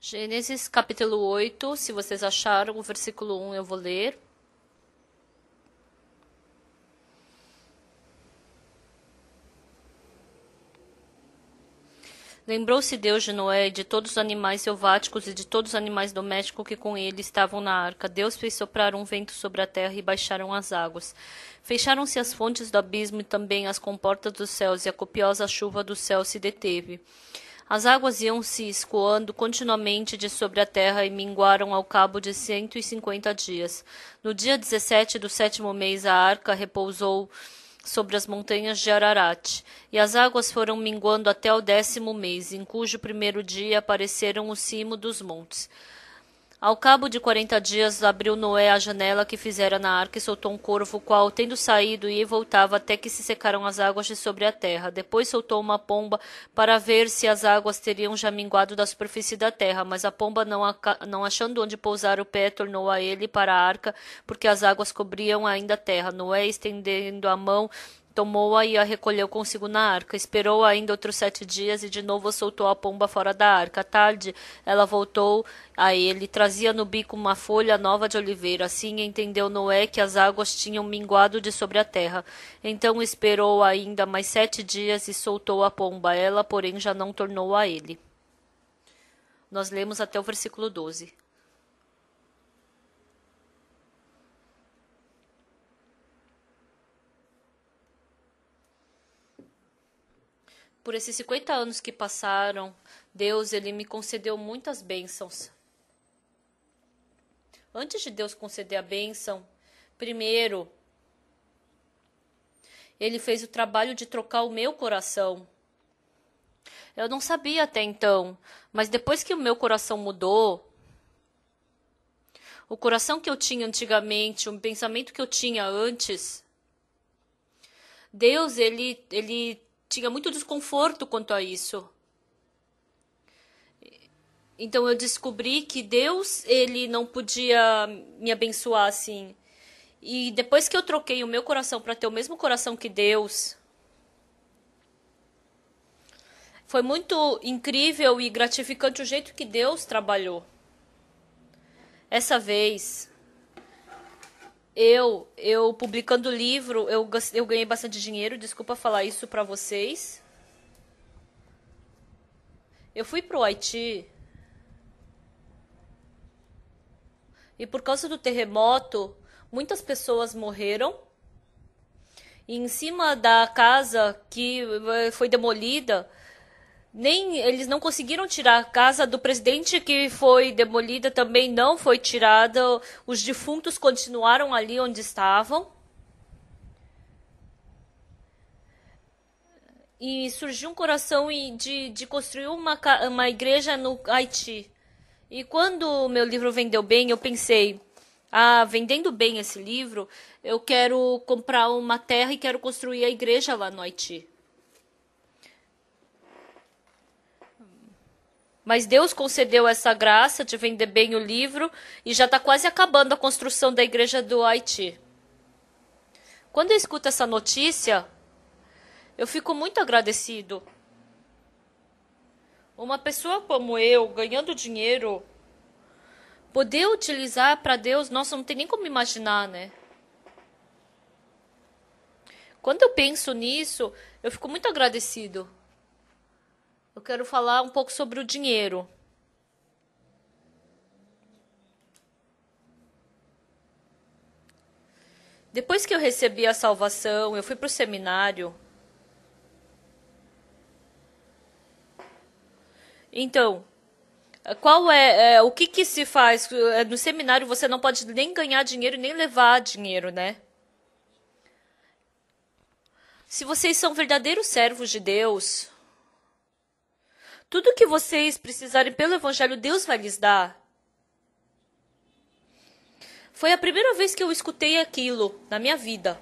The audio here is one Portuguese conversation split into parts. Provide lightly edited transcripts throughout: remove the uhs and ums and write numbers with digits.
Gênesis capítulo 8, se vocês acharam, o versículo 1 eu vou ler. Lembrou-se Deus de Noé e de todos os animais selváticos e de todos os animais domésticos que com ele estavam na arca. Deus fez soprar um vento sobre a terra e baixaram as águas. Fecharam-se as fontes do abismo e também as comportas dos céus, e a copiosa chuva do céu se deteve. As águas iam se escoando continuamente de sobre a terra e minguaram ao cabo de 150 dias. No dia 17 do 7º mês, a arca repousou sobre as montanhas de Ararat, e as águas foram minguando até o 10º mês, em cujo primeiro dia apareceram o cimo dos montes. Ao cabo de 40 dias, abriu Noé a janela que fizera na arca e soltou um corvo, o qual, tendo saído, ia e voltava até que se secaram as águas de sobre a terra. Depois soltou uma pomba para ver se as águas teriam já minguado da superfície da terra, mas a pomba, não achando onde pousar o pé, tornou a ele para a arca, porque as águas cobriam ainda a terra. Noé, estendendo a mão, tomou-a e a recolheu consigo na arca. Esperou ainda outros 7 dias e de novo soltou a pomba fora da arca. À tarde, ela voltou a ele, trazia no bico uma folha nova de oliveira. Assim entendeu Noé que as águas tinham minguado de sobre a terra. Então esperou ainda mais 7 dias e soltou a pomba. Ela, porém, já não tornou a ele. Nós lemos até o versículo 12. Por esses 50 anos que passaram, Deus, ele me concedeu muitas bênçãos. Antes de Deus conceder a bênção, primeiro, ele fez o trabalho de trocar o meu coração. Eu não sabia até então, mas depois que o meu coração mudou, o coração que eu tinha antigamente, o pensamento que eu tinha antes, Deus, ele tinha muito desconforto quanto a isso. Então eu descobri que Deus, ele não podia me abençoar assim. E depois que eu troquei o meu coração para ter o mesmo coração que Deus, foi muito incrível e gratificante o jeito que Deus trabalhou. Essa vez, eu publicando o livro, eu ganhei bastante dinheiro, desculpa falar isso para vocês. Eu fui pro Haiti e por causa do terremoto, muitas pessoas morreram. E em cima da casa que foi demolida, eles não conseguiram tirar a casa do presidente que foi demolida, também não foi tirada. Os defuntos continuaram ali onde estavam. E surgiu um coração de construir uma igreja no Haiti. E quando o meu livro vendeu bem, eu pensei, vendendo bem esse livro, eu quero comprar uma terra e quero construir a igreja lá no Haiti. Mas Deus concedeu essa graça de vender bem o livro e já está quase acabando a construção da igreja do Haiti. Quando eu escuto essa notícia, eu fico muito agradecido. Uma pessoa como eu, ganhando dinheiro, poder utilizar para Deus, nossa, não tem nem como imaginar, né? Quando eu penso nisso, eu fico muito agradecido. Eu quero falar um pouco sobre o dinheiro. Depois que eu recebi a salvação, eu fui para o seminário. Então, o que se faz? No seminário você não pode nem ganhar dinheiro, nem levar dinheiro, né? Se vocês são verdadeiros servos de Deus, tudo que vocês precisarem pelo Evangelho, Deus vai lhes dar. Foi a primeira vez que eu escutei aquilo na minha vida.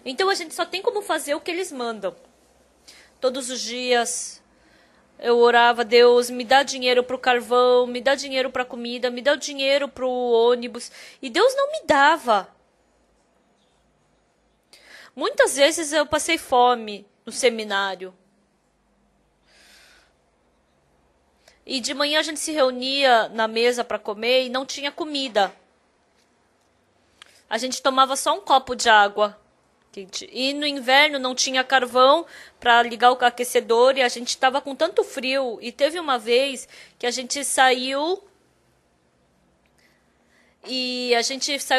Então a gente só tem como fazer o que eles mandam. Todos os dias eu orava, Deus, me dá dinheiro pro carvão, me dá dinheiro pra comida, me dá dinheiro pro ônibus. E Deus não me dava. Muitas vezes eu passei fome no seminário. E de manhã a gente se reunia na mesa para comer e não tinha comida. A gente tomava só um copo de água. E no inverno não tinha carvão para ligar o aquecedor e a gente estava com tanto frio. E teve uma vez que a gente saiu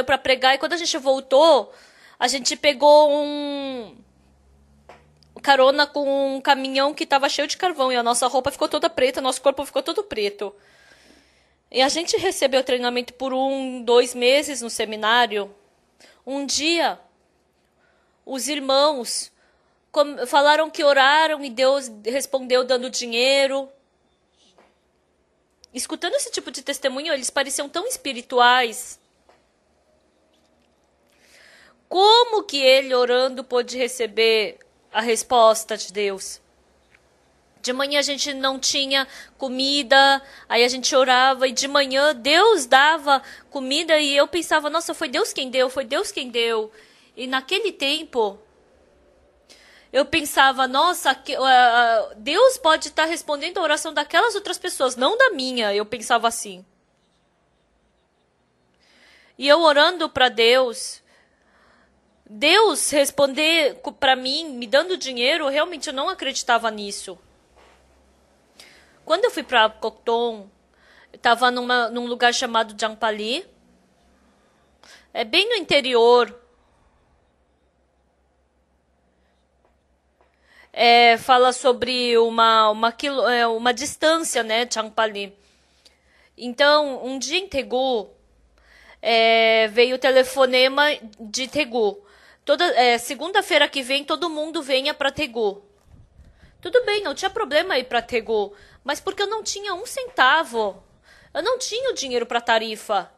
para pregar e quando a gente voltou, a gente pegou carona com um caminhão que estava cheio de carvão e a nossa roupa ficou toda preta, nosso corpo ficou todo preto. E a gente recebeu treinamento por 2 meses no seminário. Um dia, os irmãos falaram que oraram e Deus respondeu dando dinheiro. Escutando esse tipo de testemunho, eles pareciam tão espirituais. Como que ele, orando, pôde receber a resposta de Deus? De manhã a gente não tinha comida, aí a gente orava e de manhã Deus dava comida e eu pensava, nossa, foi Deus quem deu, foi Deus quem deu. E naquele tempo, eu pensava, nossa, Deus pode estar respondendo a oração daquelas outras pessoas, não da minha. Eu pensava assim. E eu orando para Deus responder para mim, me dando dinheiro, realmente eu não acreditava nisso. Quando eu fui para Cocton, eu estava num lugar chamado Jampali. É bem no interior. Fala sobre uma distância, né, Champali. Então, um dia em Tegu, veio o telefonema de Tegu. Segunda-feira que vem, todo mundo venha para Tegu. Tudo bem, não tinha problema ir para Tegu, mas porque eu não tinha 1 centavo. Eu não tinha o dinheiro para tarifa.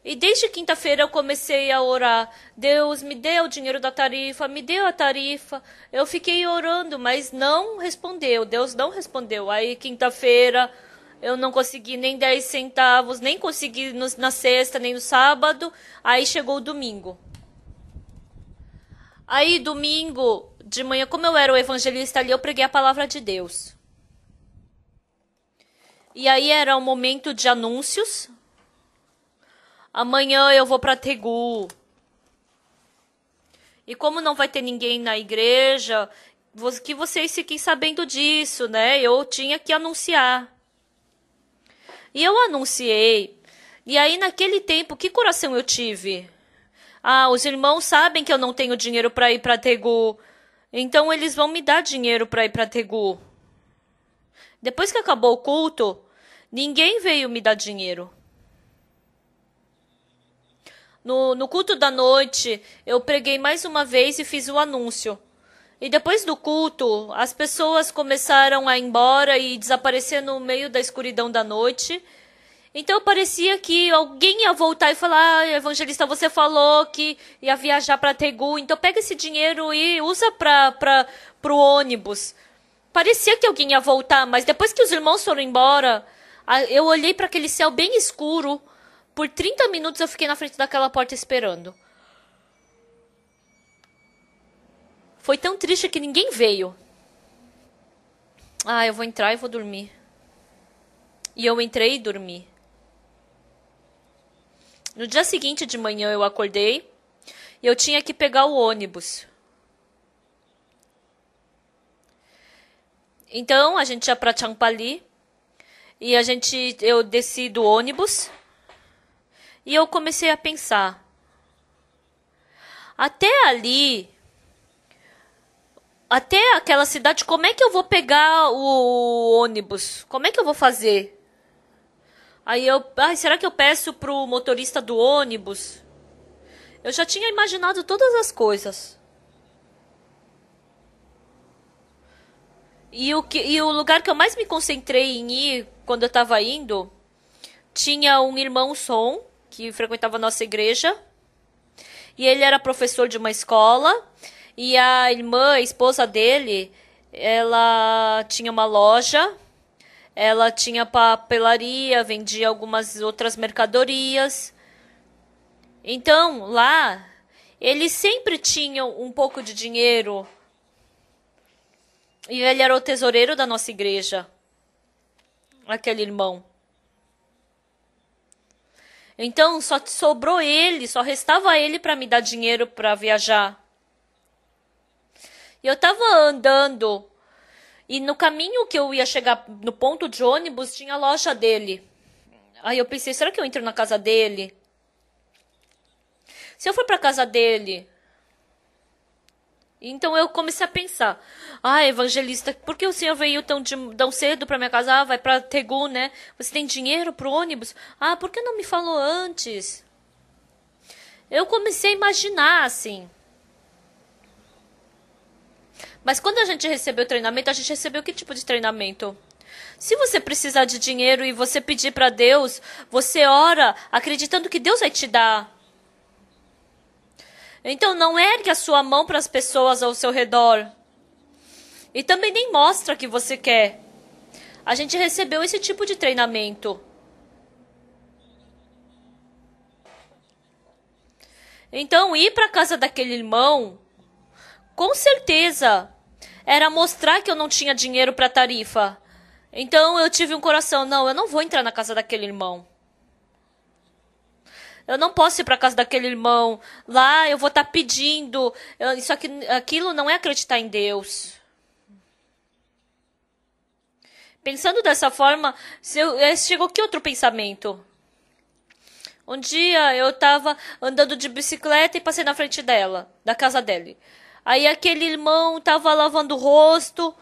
E desde quinta-feira eu comecei a orar. Deus, me dê o dinheiro da tarifa, me dê a tarifa. Eu fiquei orando, mas não respondeu. Deus não respondeu. Aí quinta-feira eu não consegui nem 10 centavos, nem consegui na sexta, nem no sábado. Aí chegou o domingo. Aí domingo de manhã, como eu era o evangelista ali, eu preguei a palavra de Deus. E aí era um momento de anúncios. Amanhã eu vou para Tegu. E como não vai ter ninguém na igreja, que vocês fiquem sabendo disso, né? Eu tinha que anunciar. E eu anunciei. E aí naquele tempo, que coração eu tive? Os irmãos sabem que eu não tenho dinheiro para ir para Tegu. Então eles vão me dar dinheiro para ir para Tegu. Depois que acabou o culto, ninguém veio me dar dinheiro. No culto da noite, eu preguei mais uma vez e fiz o anúncio. E depois do culto, as pessoas começaram a ir embora e desaparecer no meio da escuridão da noite. Então parecia que alguém ia voltar e falar, evangelista, você falou que ia viajar para Tegu, então pega esse dinheiro e usa para o ônibus. Parecia que alguém ia voltar, mas depois que os irmãos foram embora, eu olhei para aquele céu bem escuro. Por 30 minutos eu fiquei na frente daquela porta esperando. Foi tão triste que ninguém veio. Eu vou entrar e vou dormir. E eu entrei e dormi. No dia seguinte de manhã eu acordei e eu tinha que pegar o ônibus. Então a gente ia para Champali e eu desci do ônibus. E eu comecei a pensar, até aquela cidade, como é que eu vou pegar o ônibus? Como é que eu vou fazer? Aí será que eu peço pro motorista do ônibus? Eu já tinha imaginado todas as coisas. E o lugar que eu mais me concentrei em ir, quando eu estava indo, tinha um irmão Som, que frequentava a nossa igreja, e ele era professor de uma escola, e a irmã, a esposa dele, ela tinha uma loja, ela tinha papelaria, vendia algumas outras mercadorias. Então, lá, eles sempre tinham um pouco de dinheiro. E ele era o tesoureiro da nossa igreja. Aquele irmão. Então só sobrou ele, só restava ele para me dar dinheiro para viajar. E eu tava andando e no caminho que eu ia chegar no ponto de ônibus tinha a loja dele. Aí eu pensei, será que eu entro na casa dele? Se eu for para casa dele, então eu comecei a pensar, evangelista, por que o senhor veio tão cedo para minha casa? Vai para Tegu, né? Você tem dinheiro pro ônibus? Por que não me falou antes? Eu comecei a imaginar assim. Mas quando a gente recebeu o treinamento, a gente recebeu que tipo de treinamento? Se você precisar de dinheiro e você pedir para Deus, você ora acreditando que Deus vai te dar. Então não ergue a sua mão para as pessoas ao seu redor. E também nem mostra que você quer. A gente recebeu esse tipo de treinamento. Então ir para a casa daquele irmão, com certeza, era mostrar que eu não tinha dinheiro para tarifa. Então eu tive um coração, não, eu não vou entrar na casa daquele irmão. Eu não posso ir para casa daquele irmão. Lá eu vou estar pedindo. Aquilo não é acreditar em Deus. Pensando dessa forma, chegou que outro pensamento? Um dia eu estava andando de bicicleta e passei na frente dela, da casa dele. Aí aquele irmão estava lavando o rosto.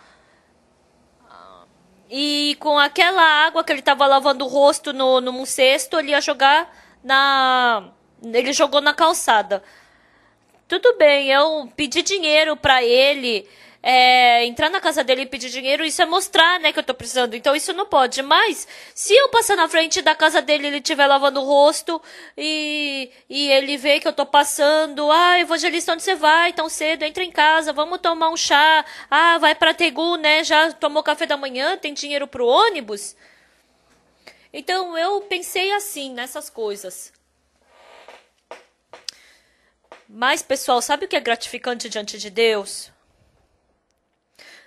E com aquela água que ele estava lavando o rosto num cesto, ele ia jogar ele jogou na calçada. Tudo bem, eu pedi dinheiro pra ele, entrar na casa dele e pedir dinheiro, isso é mostrar, né, que eu tô precisando. Então isso não pode. Mas se eu passar na frente da casa dele, ele estiver lavando o rosto e ele vê que eu tô passando, evangelista, onde você vai tão cedo? Entra em casa, vamos tomar um chá. Vai pra Tegu, né? Já tomou café da manhã, tem dinheiro pro ônibus? Então eu pensei assim, nessas coisas. Mas, pessoal, sabe o que é gratificante diante de Deus?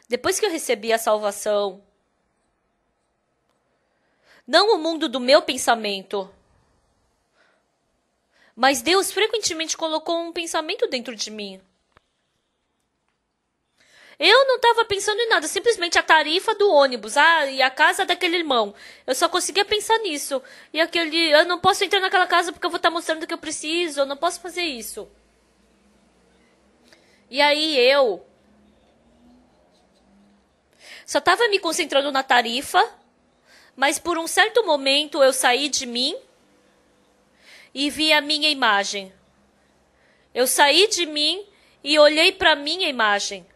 Depois que eu recebi a salvação, não o mundo do meu pensamento, mas Deus frequentemente colocou um pensamento dentro de mim. Eu não estava pensando em nada, simplesmente a tarifa do ônibus, e a casa daquele irmão. Eu só conseguia pensar nisso. E eu não posso entrar naquela casa porque eu vou estar mostrando que eu preciso, eu não posso fazer isso. E aí eu só estava me concentrando na tarifa, mas por um certo momento eu saí de mim e vi a minha imagem. Eu saí de mim e olhei para a minha imagem.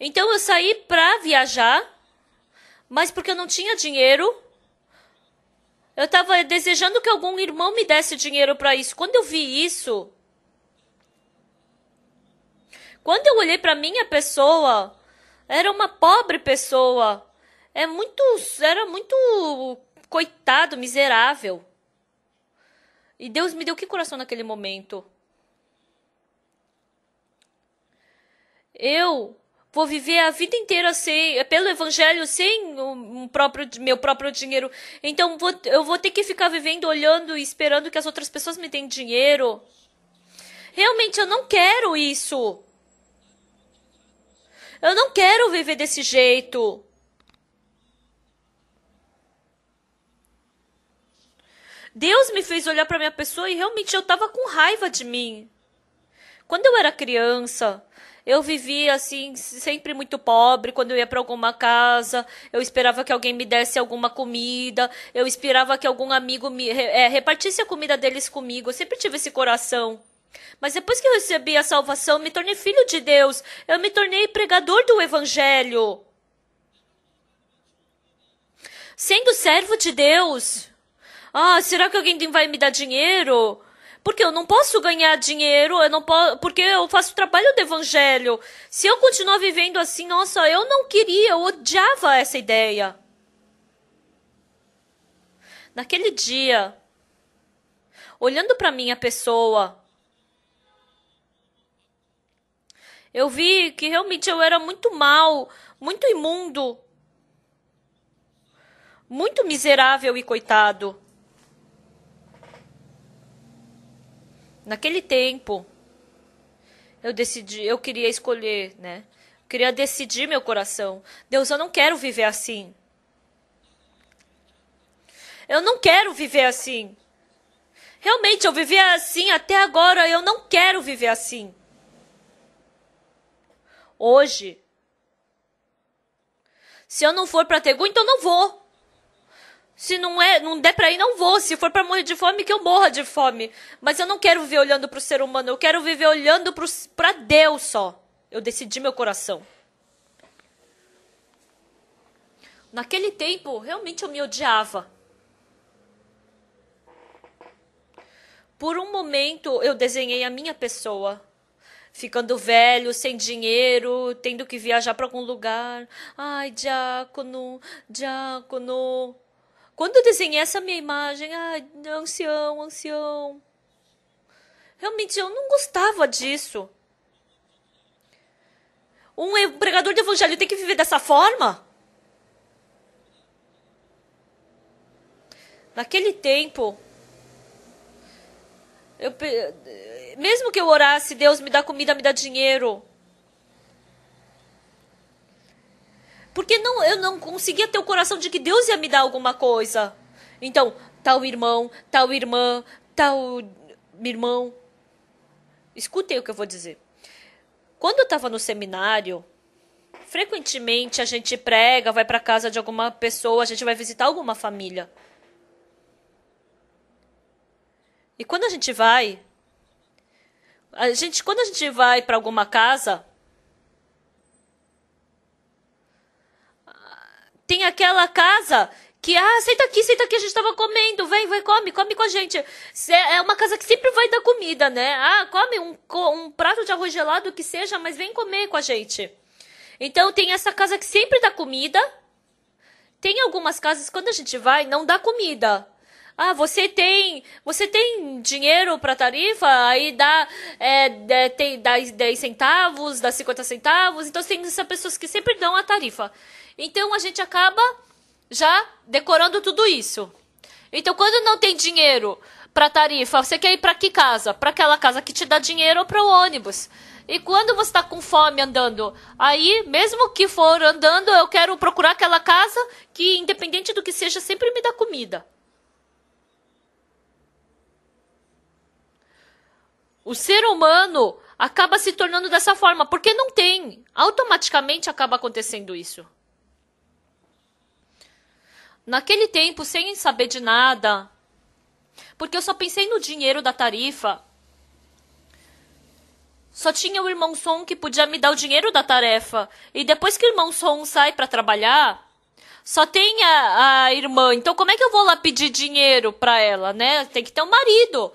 Então eu saí para viajar, mas porque eu não tinha dinheiro, eu estava desejando que algum irmão me desse dinheiro para isso. Quando eu vi isso, quando eu olhei para minha pessoa, era uma pobre pessoa, era muito coitado, miserável. E Deus me deu que coração naquele momento? Eu vou viver a vida inteira pelo evangelho, sem meu próprio dinheiro. Então eu vou ter que ficar vivendo, olhando e esperando que as outras pessoas me deem dinheiro. Realmente eu não quero isso. Eu não quero viver desse jeito. Deus me fez olhar para minha pessoa e realmente eu estava com raiva de mim. Quando eu era criança, eu vivia assim, sempre muito pobre. Quando eu ia para alguma casa, eu esperava que alguém me desse alguma comida. Eu esperava que algum amigo repartisse a comida deles comigo. Eu sempre tive esse coração. Mas depois que eu recebi a salvação, eu me tornei filho de Deus. Eu me tornei pregador do evangelho. Sendo servo de Deus. Será que alguém vai me dar dinheiro? Porque eu não posso ganhar dinheiro, eu não posso, porque eu faço o trabalho do evangelho. Se eu continuar vivendo assim, nossa, eu não queria, eu odiava essa ideia. Naquele dia, olhando para minha pessoa, Eu vi que realmente eu era muito mal, muito imundo, muito miserável e coitado. Naquele tempo, eu queria escolher, né? Eu queria decidir meu coração. Deus, eu não quero viver assim. Eu não quero viver assim. Realmente, eu vivia assim até agora, eu não quero viver assim. Hoje, se eu não for para Tegu, então não vou. Se não der pra ir, não vou. Se for pra morrer de fome, que eu morra de fome. Mas eu não quero viver olhando pro ser humano. Eu quero viver olhando pra Deus só. Eu decidi meu coração. Naquele tempo, realmente eu me odiava. Por um momento, eu desenhei a minha pessoa. Ficando velho, sem dinheiro, tendo que viajar pra algum lugar. Ai, diácono, diácono. Quando eu desenhei essa minha imagem, ancião, ancião. Realmente eu não gostava disso. Um pregador de evangelho tem que viver dessa forma? Naquele tempo, mesmo que eu orasse, Deus me dá comida, me dá dinheiro. Porque eu não conseguia ter o coração de que Deus ia me dar alguma coisa. Então, tal irmão, tal irmã, tal irmão. Escutem o que eu vou dizer. Quando eu estava no seminário, frequentemente a gente prega, vai para casa de alguma pessoa, a gente vai visitar alguma família. E quando a gente vai, quando a gente vai para alguma casa, tem aquela casa que, senta aqui, a gente tava comendo, vem, come com a gente. É uma casa que sempre vai dar comida, né? Come um prato de arroz gelado que seja, mas vem comer com a gente. Então tem essa casa que sempre dá comida. Tem algumas casas, quando a gente vai, não dá comida. Você tem dinheiro para tarifa? Aí dá 10 centavos, dá 50 centavos. Então tem essas pessoas que sempre dão a tarifa. Então a gente acaba já decorando tudo isso. Então quando não tem dinheiro para tarifa, você quer ir para que casa? Para aquela casa que te dá dinheiro ou para o ônibus. E quando você está com fome andando, aí mesmo que for andando, eu quero procurar aquela casa que, independente do que seja, sempre me dá comida. O ser humano acaba se tornando dessa forma, porque não tem. Automaticamente acaba acontecendo isso. Naquele tempo, sem saber de nada, porque eu só pensei no dinheiro da tarifa, só tinha o irmão Som que podia me dar o dinheiro da tarefa. E depois que o irmão Som sai para trabalhar, só tem a irmã. Então como é que eu vou lá pedir dinheiro para ela, né? Tem que ter um marido.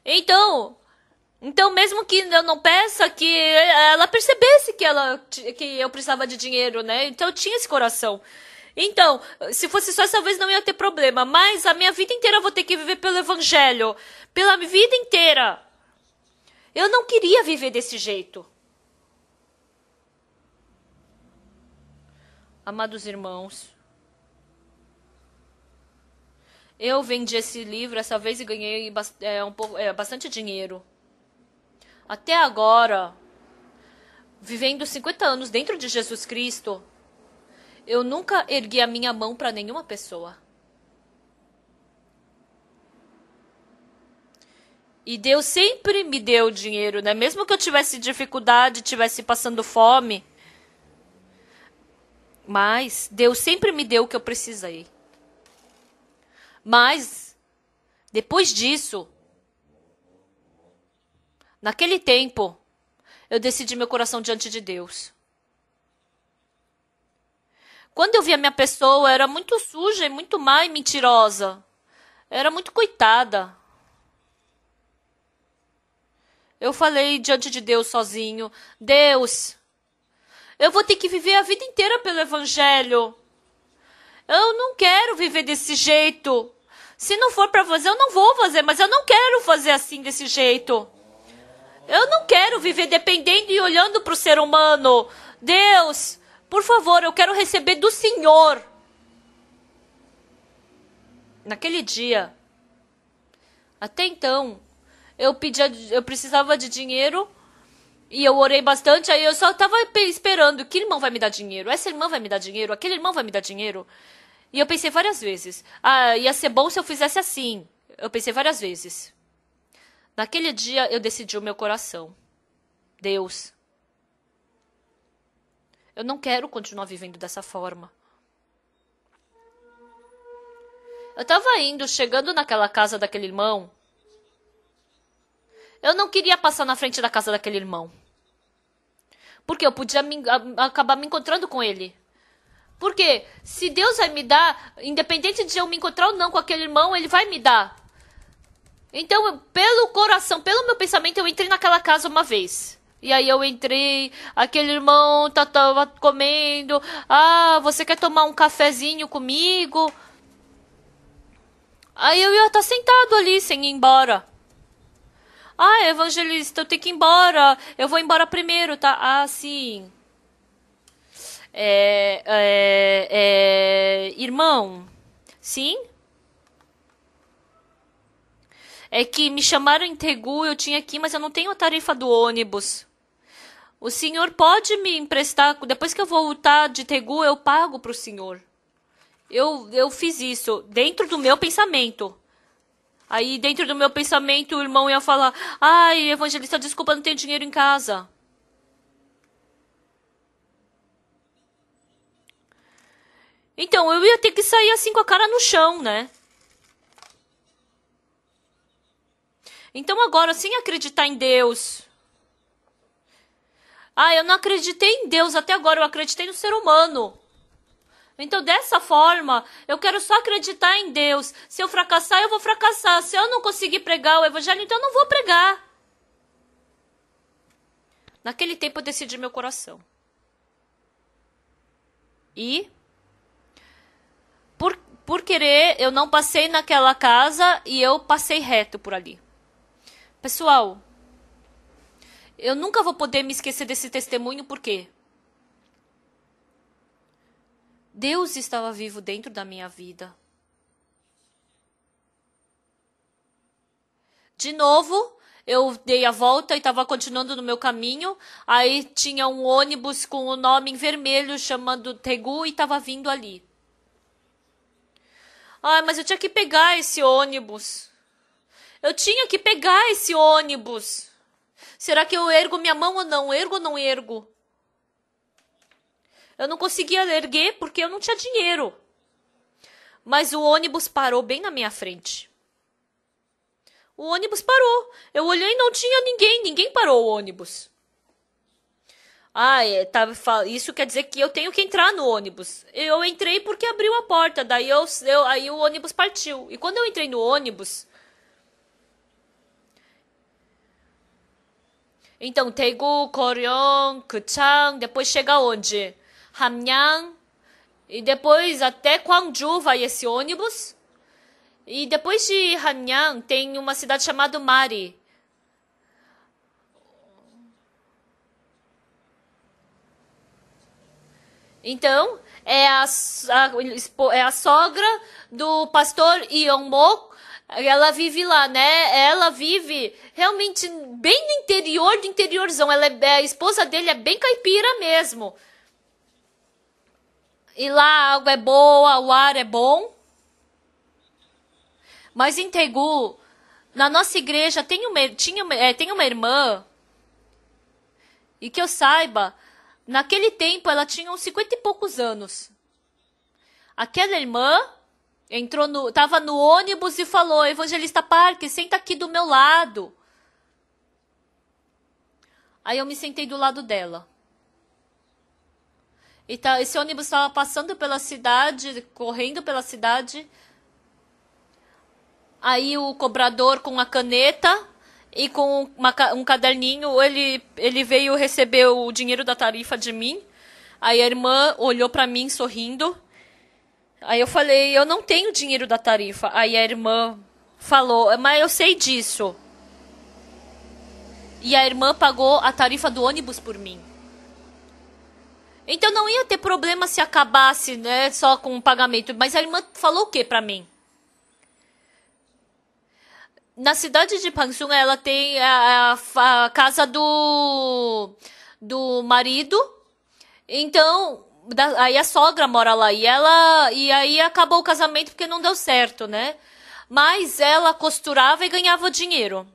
Então, mesmo que eu não peça, que ela percebesse que eu precisava de dinheiro, né? Então, eu tinha esse coração. Então, se fosse só essa vez, não ia ter problema. Mas a minha vida inteira eu vou ter que viver pelo evangelho. Pela vida inteira. Eu não queria viver desse jeito. Amados irmãos, eu vendi esse livro essa vez e ganhei bastante dinheiro. Até agora, vivendo 50 anos dentro de Jesus Cristo, eu nunca ergui a minha mão para nenhuma pessoa. E Deus sempre me deu dinheiro, né? Mesmo que eu tivesse dificuldade, tivesse passando fome. Mas Deus sempre me deu o que eu precisei. Mas, depois disso, naquele tempo, eu decidi meu coração diante de Deus. Quando eu via minha pessoa, era muito suja e muito má e mentirosa. Era muito coitada. Eu falei diante de Deus sozinho, Deus, eu vou ter que viver a vida inteira pelo evangelho. Eu não quero viver desse jeito. Se não for para fazer, eu não vou fazer, mas eu não quero fazer assim desse jeito. Eu não quero viver dependendo e olhando para o ser humano. Deus, por favor, eu quero receber do Senhor. Naquele dia, até então, eu precisava de dinheiro e eu orei bastante, aí eu só estava esperando, que irmão vai me dar dinheiro? Essa irmã vai me dar dinheiro? Aquele irmão vai me dar dinheiro? E eu pensei várias vezes, ia ser bom se eu fizesse assim. Eu pensei várias vezes. Naquele dia, eu decidi o meu coração. Deus, eu não quero continuar vivendo dessa forma. Eu estava chegando naquela casa daquele irmão. Eu não queria passar na frente da casa daquele irmão. Porque eu podia acabar me encontrando com ele. Porque se Deus vai me dar, independente de eu me encontrar ou não com aquele irmão, ele vai me dar. Então, pelo coração, pelo meu pensamento, eu entrei naquela casa uma vez. E aí eu entrei, aquele irmão tava comendo. Você quer tomar um cafezinho comigo? Aí eu ia estar sentado ali, sem ir embora. Evangelista, eu tenho que ir embora. Eu vou embora primeiro, tá? Sim. Irmão, sim? É que me chamaram em Tegu, eu tinha aqui, mas eu não tenho a tarifa do ônibus. O senhor pode me emprestar, depois que eu voltar de Tegu, eu pago pro senhor. Eu fiz isso dentro do meu pensamento. Aí, dentro do meu pensamento, o irmão ia falar, evangelista, desculpa, não tenho dinheiro em casa. Então, eu ia ter que sair assim com a cara no chão, né? Então, agora, sem acreditar em Deus. Eu não acreditei em Deus até agora, eu acreditei no ser humano. Então, dessa forma, eu quero só acreditar em Deus. Se eu fracassar, eu vou fracassar. Se eu não conseguir pregar o evangelho, então eu não vou pregar. Naquele tempo, eu decidi meu coração. E por querer, eu não passei naquela casa e eu passei reto por ali. Pessoal, eu nunca vou poder me esquecer desse testemunho, por quê? Deus estava vivo dentro da minha vida. De novo, eu dei a volta e estava continuando no meu caminho. Aí tinha um ônibus com o nome em vermelho chamando Tegu e estava vindo ali. Mas eu tinha que pegar esse ônibus. Eu tinha que pegar esse ônibus. Será que eu ergo minha mão ou não? Ergo ou não ergo? Eu não conseguia erguer porque eu não tinha dinheiro. Mas o ônibus parou bem na minha frente. O ônibus parou. Eu olhei e não tinha ninguém. Ninguém parou o ônibus. Isso quer dizer que eu tenho que entrar no ônibus. Eu entrei porque abriu a porta. Daí aí o ônibus partiu. E quando eu entrei no ônibus... Então, Daegu, Goryeo, Gachang, depois chega onde? Hamgyang. E depois até Gwangju vai esse ônibus. E depois de Hamgyang tem uma cidade chamada Mari. Então, é a sogra do pastor Yeongmok. Ela vive lá, né? Ela vive realmente bem no interior do interiorzão. A esposa dele é bem caipira mesmo. E lá a água é boa, o ar é bom. Mas em Daegu, na nossa igreja, tem uma irmã. E que eu saiba, naquele tempo ela tinha uns 50 e poucos anos. Aquela irmã tava no ônibus e falou, Evangelista Park, senta aqui do meu lado. Aí eu me sentei do lado dela. E esse ônibus estava passando pela cidade, correndo pela cidade. Aí o cobrador com a caneta e com um caderninho, ele veio receber o dinheiro da tarifa de mim. Aí a irmã olhou para mim sorrindo. Aí eu falei, eu não tenho dinheiro da tarifa. Aí a irmã falou, mas eu sei disso. E a irmã pagou a tarifa do ônibus por mim. Então não ia ter problema se acabasse, né, só com o pagamento. Mas a irmã falou o que pra mim? Na cidade de Pangsung, ela tem a casa do marido. Então, aí a sogra mora lá. E aí acabou o casamento porque não deu certo, né? Mas ela costurava e ganhava dinheiro.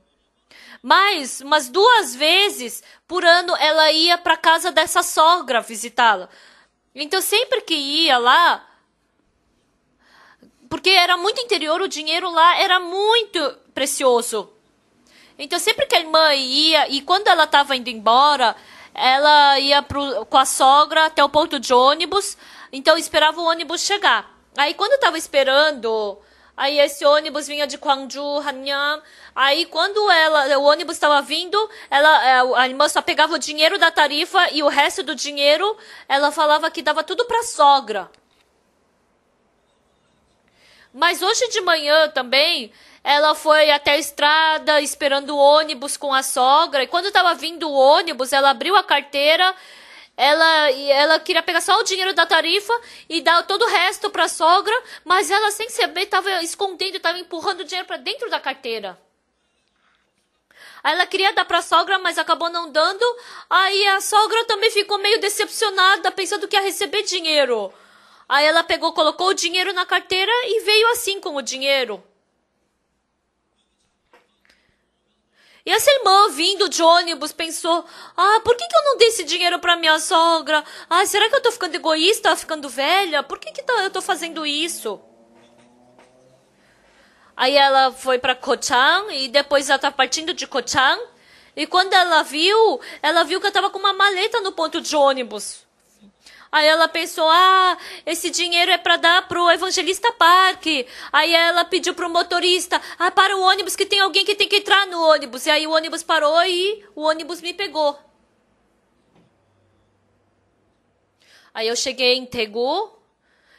Mas umas 2 vezes por ano ela ia para casa dessa sogra visitá-la. Então sempre que ia lá, porque era muito interior, o dinheiro lá era muito precioso. Então sempre que a irmã ia, e quando ela estava indo embora, ela ia com a sogra até o ponto de ônibus, então esperava o ônibus chegar. Aí quando estava esperando, aí esse ônibus vinha de Gwangju, Hanyang. Aí quando o ônibus estava vindo, a irmã só pegava o dinheiro da tarifa e o resto do dinheiro ela falava que dava tudo para a sogra. Mas hoje de manhã também, ela foi até a estrada esperando o ônibus com a sogra. E quando estava vindo o ônibus, ela abriu a carteira. Ela queria pegar só o dinheiro da tarifa e dar todo o resto para a sogra. Mas ela, sem saber, estava escondendo, estava empurrando o dinheiro para dentro da carteira. Aí ela queria dar para a sogra, mas acabou não dando. Aí a sogra também ficou meio decepcionada, pensando que ia receber dinheiro. Aí ela pegou, colocou o dinheiro na carteira e veio assim com o dinheiro. E essa irmã vindo de ônibus pensou, por que eu não dei esse dinheiro para minha sogra? Será que eu tô ficando egoísta, ficando velha? Por que eu tô fazendo isso? Aí ela foi para Kochang e depois ela tá partindo de Kochang. E quando ela viu que eu tava com uma maleta no ponto de ônibus. Aí ela pensou, esse dinheiro é para dar pro Evangelista Park. Aí ela pediu pro motorista, para o ônibus que tem alguém que tem que entrar no ônibus. E aí o ônibus parou e o ônibus me pegou. Aí eu cheguei em Daegu,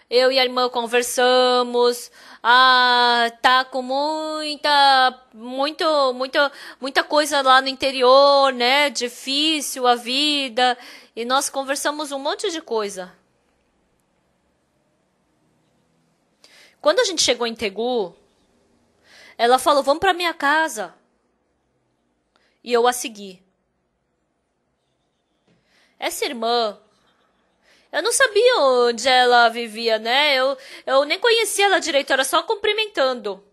eu e a irmã conversamos, tá com muita coisa lá no interior, né? Difícil a vida. E nós conversamos um monte de coisa. Quando a gente chegou em Daegu, ela falou, vamos para minha casa. E eu a segui. Essa irmã, eu não sabia onde ela vivia, né? Eu nem conhecia ela direito, era só cumprimentando.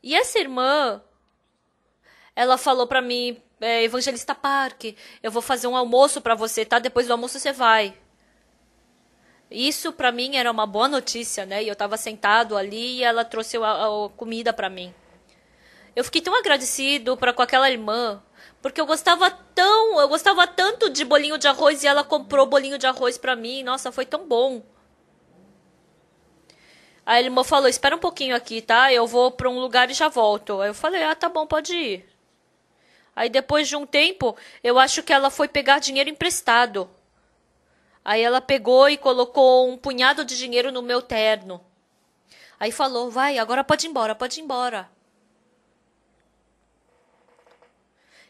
E essa irmã, ela falou para mim, Evangelista Park, eu vou fazer um almoço para você, tá? Depois do almoço você vai. Isso para mim era uma boa notícia, né? E eu tava sentado ali e ela trouxe a comida para mim. Eu fiquei tão agradecido com aquela irmã, porque eu gostava tanto de bolinho de arroz e ela comprou bolinho de arroz para mim. Nossa, foi tão bom. A irmã falou, espera um pouquinho aqui, tá? Eu vou para um lugar e já volto. Aí eu falei, tá bom, pode ir. Aí depois de um tempo, eu acho que ela foi pegar dinheiro emprestado. Aí ela pegou e colocou um punhado de dinheiro no meu terno. Aí falou, vai, agora pode ir embora, pode ir embora.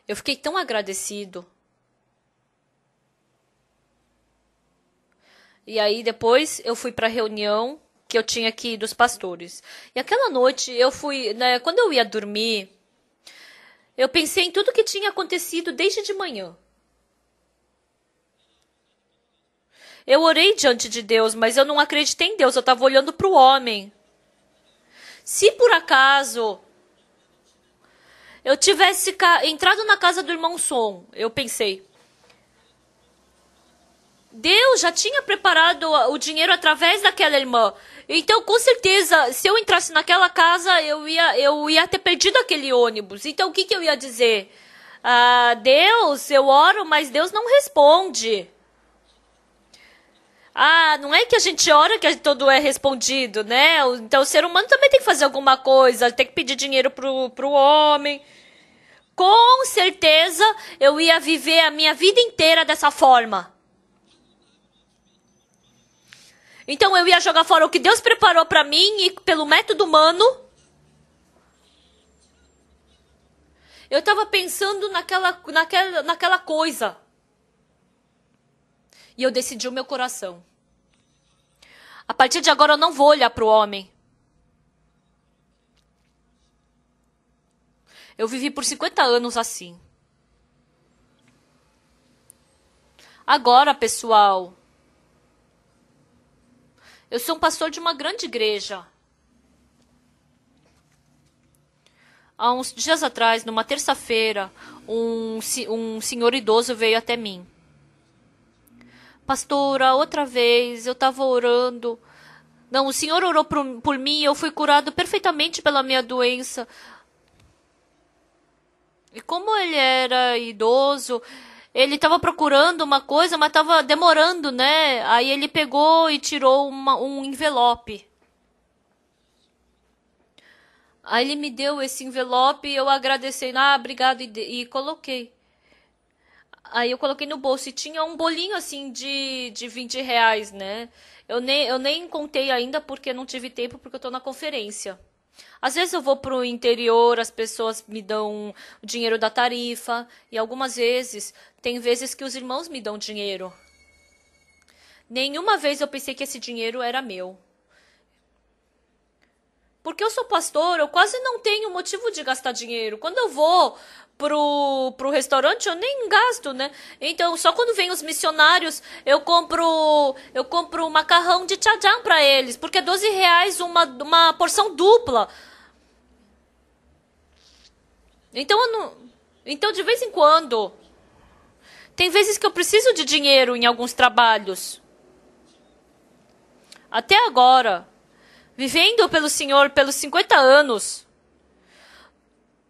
Eu fiquei tão agradecido. E aí depois eu fui para a reunião que eu tinha aqui dos pastores. E aquela noite eu fui, né, quando eu ia dormir, eu pensei em tudo que tinha acontecido desde de manhã. Eu orei diante de Deus, mas eu não acreditei em Deus, eu estava olhando para o homem. Se por acaso eu tivesse entrado na casa do irmão Som, eu pensei, Deus já tinha preparado o dinheiro através daquela irmã. Então, com certeza, se eu entrasse naquela casa, eu ia ter perdido aquele ônibus. Então, o que eu ia dizer? Deus, eu oro, mas Deus não responde. Não é que a gente ora que tudo é respondido, né? Então, o ser humano também tem que fazer alguma coisa, tem que pedir dinheiro pro homem. Com certeza, eu ia viver a minha vida inteira dessa forma. Então eu ia jogar fora o que Deus preparou para mim e pelo método humano Eu estava pensando naquela coisa. E eu decidi o meu coração. A partir de agora eu não vou olhar para o homem. Eu vivi por 50 anos assim. Agora, pessoal, eu sou um pastor de uma grande igreja. Há uns dias atrás, numa terça-feira, um senhor idoso veio até mim. Pastora, outra vez, eu estava orando. Não, o Senhor orou por mim e eu fui curado perfeitamente pela minha doença. E como ele era idoso, ele estava procurando uma coisa, mas estava demorando, né? Aí ele pegou e tirou um envelope. Aí ele me deu esse envelope e eu agradeci. Ah, obrigado, e coloquei. Aí eu coloquei no bolso e tinha um bolinho assim de R$ 20, né? Eu nem contei ainda porque não tive tempo, porque eu tô na conferência. Às vezes eu vou pro interior, as pessoas me dão o dinheiro da tarifa. E algumas vezes, tem vezes que os irmãos me dão dinheiro. Nenhuma vez eu pensei que esse dinheiro era meu. Porque eu sou pastor, eu quase não tenho motivo de gastar dinheiro. Quando eu vou pro restaurante, eu nem gasto, né? Então, só quando vem os missionários, eu compro macarrão de tchadjam para eles. Porque é R$ 12 uma porção dupla. Então, então, de vez em quando, tem vezes que eu preciso de dinheiro em alguns trabalhos. Até agora, vivendo pelo Senhor pelos 50 anos,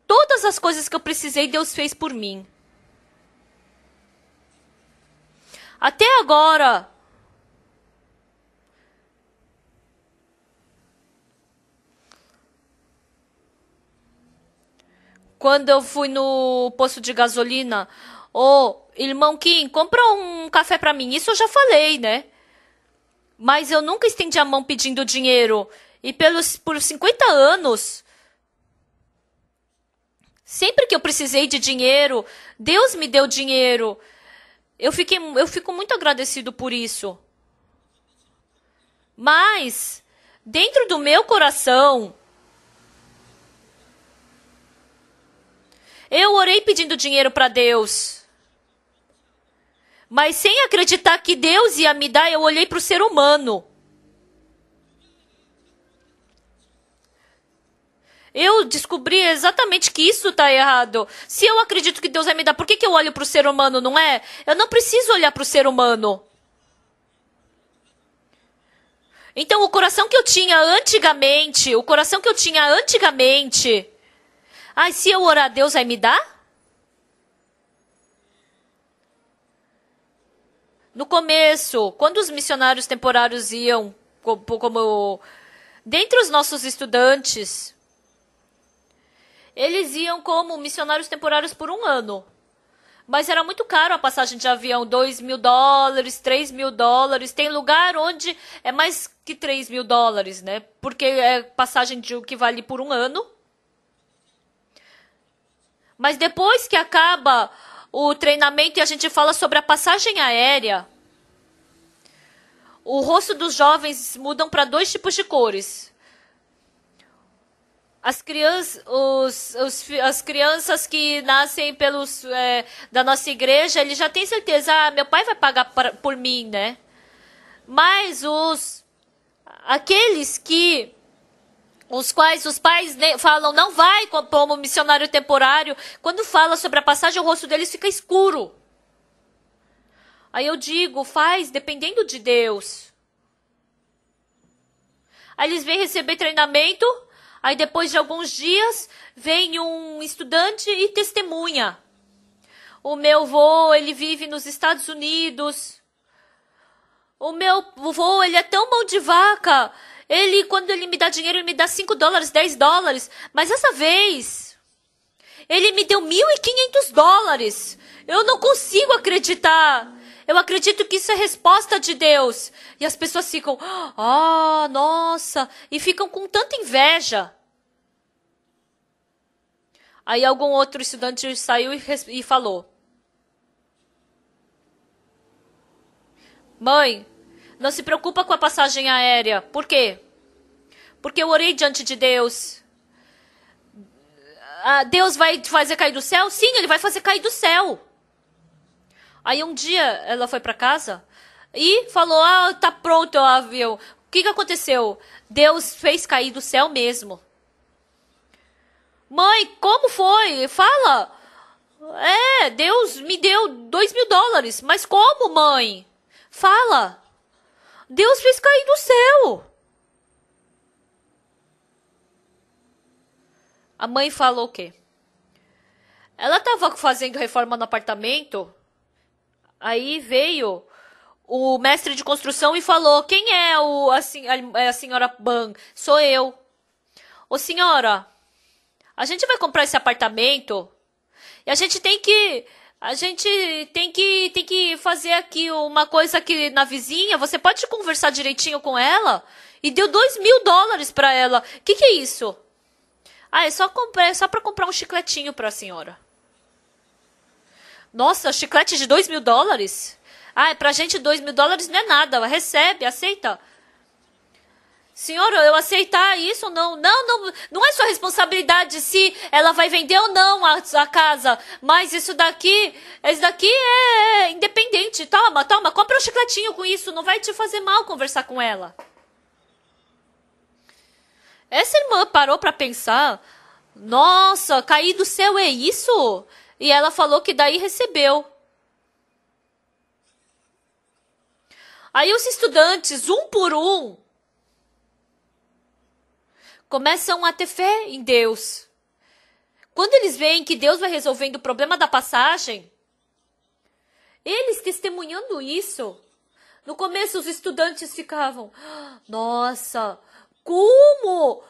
todas as coisas que eu precisei, Deus fez por mim. Até agora, quando eu fui no posto de gasolina, irmão Kim, compra um café pra mim. Isso eu já falei, né? Mas eu nunca estendi a mão pedindo dinheiro. E por 50 anos, sempre que eu precisei de dinheiro, Deus me deu dinheiro. Eu fico muito agradecido por isso. Mas, dentro do meu coração, eu orei pedindo dinheiro para Deus. Mas sem acreditar que Deus ia me dar, eu olhei para o ser humano. Eu descobri exatamente que isso está errado. Se eu acredito que Deus vai me dar, por que eu olho para o ser humano, não é? Eu não preciso olhar para o ser humano. Então, o coração que eu tinha antigamente, se eu orar, Deus vai me dar? No começo, quando os missionários temporários iam, dentre os nossos estudantes, eles iam como missionários temporários por 1 ano. Mas era muito caro a passagem de avião, $2.000, $3.000. Tem lugar onde é mais que $3.000, né? Porque é passagem que vale por 1 ano. Mas depois que acaba o treinamento e a gente fala sobre a passagem aérea, o rosto dos jovens mudam para 2 tipos de cores. As crianças que nascem da nossa igreja, eles já têm certeza, meu pai vai pagar por mim, né? Mas aqueles os quais os pais falam, não vai como missionário temporário, quando fala sobre a passagem, o rosto deles fica escuro. Aí eu digo, faz dependendo de Deus. Aí eles vêm receber treinamento, aí depois de alguns dias, vem um estudante e testemunha. O meu avô, ele vive nos Estados Unidos. O meu avô, ele é tão mão de vaca. Quando ele me dá dinheiro, ele me dá $5, $10. Mas essa vez, ele me deu $1.500. Eu não consigo acreditar. Eu acredito que isso é resposta de Deus. E as pessoas ficam, nossa, e ficam com tanta inveja. Aí algum outro estudante saiu e falou: Mãe, não se preocupa com a passagem aérea. Por quê? Porque eu orei diante de Deus. Deus vai te fazer cair do céu? Sim, Ele vai fazer cair do céu. Aí um dia ela foi para casa e falou: tá pronto o avião. O que aconteceu? Deus fez cair do céu mesmo. Mãe, como foi? Fala. Deus me deu $2.000. Mas como, mãe? Fala. Deus fez cair do céu. A mãe falou o quê? Ela estava fazendo reforma no apartamento. Aí veio o mestre de construção e falou: quem é a senhora Ban? Sou eu. Ô senhora, a gente vai comprar esse apartamento e a gente tem que fazer aqui uma coisa aqui na vizinha. Você pode conversar direitinho com ela? E deu $2.000 para ela. Que é isso? É só para comprar um chicletinho para a senhora. Nossa, chiclete de $2.000? Pra gente $2.000 não é nada. Recebe, aceita. Senhora, eu aceitar isso? Não é sua responsabilidade se ela vai vender ou não a casa. Mas isso daqui é independente. Toma, compra um chicletinho com isso. Não vai te fazer mal conversar com ela. Essa irmã parou para pensar: nossa, cair do céu é isso? E ela falou que daí recebeu. Aí os estudantes, um por um, começam a ter fé em Deus. Quando eles veem que Deus vai resolvendo o problema da passagem, eles testemunhando isso. No começo os estudantes ficavam: nossa, como?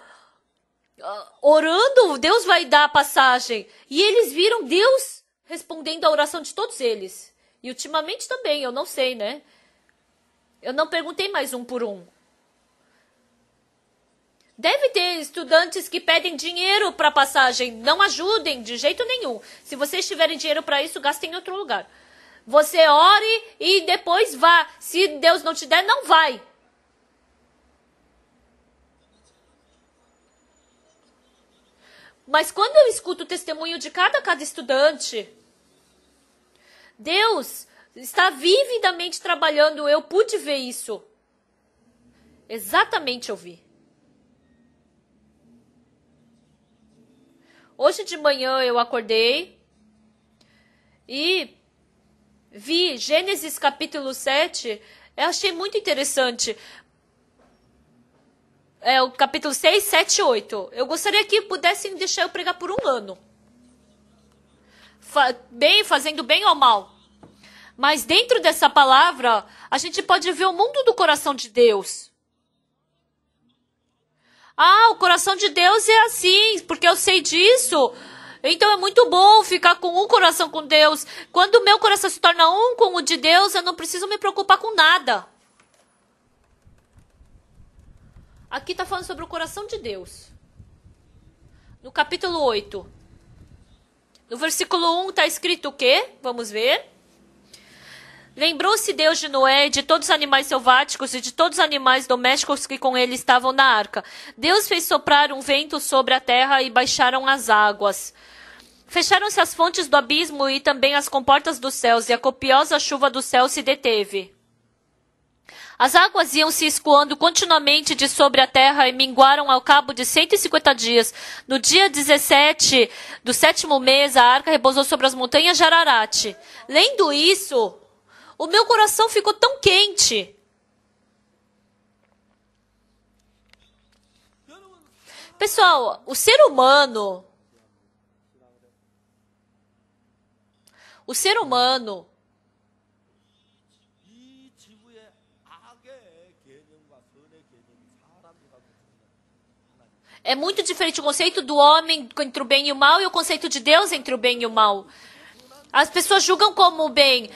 Orando, Deus vai dar a passagem. E eles viram Deus respondendo a oração de todos eles. E ultimamente também, eu não sei, né? Eu não perguntei mais um por um. Deve ter estudantes que pedem dinheiro para passagem. Não ajudem de jeito nenhum. Se vocês tiverem dinheiro para isso, gastem em outro lugar. Você ore e depois vá. Se Deus não te der, não vai. Mas quando eu escuto o testemunho de cada estudante, Deus está vividamente trabalhando. Eu pude ver isso. Exatamente eu vi. Hoje de manhã eu acordei e vi Gênesis capítulo 7. Eu achei muito interessante. O capítulo 6, 7 e 8. Eu gostaria que pudessem deixar eu pregar por um ano. Fazendo bem ou mal. Mas dentro dessa palavra, a gente pode ver o mundo do coração de Deus. O coração de Deus é assim, porque eu sei disso. Então é muito bom ficar com um coração com Deus. Quando o meu coração se torna um com o de Deus, eu não preciso me preocupar com nada. Aqui está falando sobre o coração de Deus. No capítulo 8. No versículo 1 está escrito o quê? Vamos ver. Lembrou-se Deus de Noé, de todos os animais selváticos e de todos os animais domésticos que com ele estavam na arca. Deus fez soprar um vento sobre a terra e baixaram as águas. Fecharam-se as fontes do abismo e também as comportas dos céus, e a copiosa chuva do céu se deteve. As águas iam se escoando continuamente de sobre a terra e minguaram ao cabo de 150 dias. No dia 17 do 7º mês, a arca repousou sobre as montanhas de Ararat. Lendo isso, o meu coração ficou tão quente. Pessoal, o ser humano é muito diferente o conceito do homem entre o bem e o mal e o conceito de Deus entre o bem e o mal. As pessoas julgam como o bem,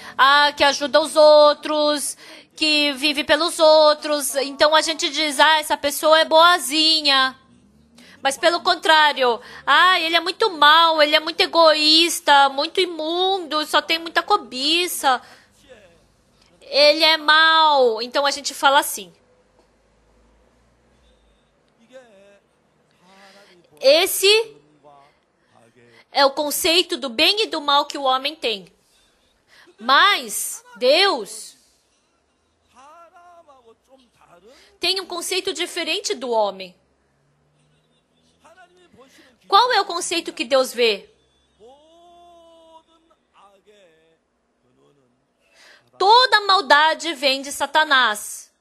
que ajuda os outros, que vive pelos outros. Então a gente diz, essa pessoa é boazinha. Mas pelo contrário, ele é muito mau, ele é muito egoísta, muito imundo, só tem muita cobiça. Ele é mau. Então a gente fala assim. Esse é o conceito do bem e do mal que o homem tem. Mas Deus tem um conceito diferente do homem. Qual é o conceito que Deus vê? Toda maldade vem de Satanás.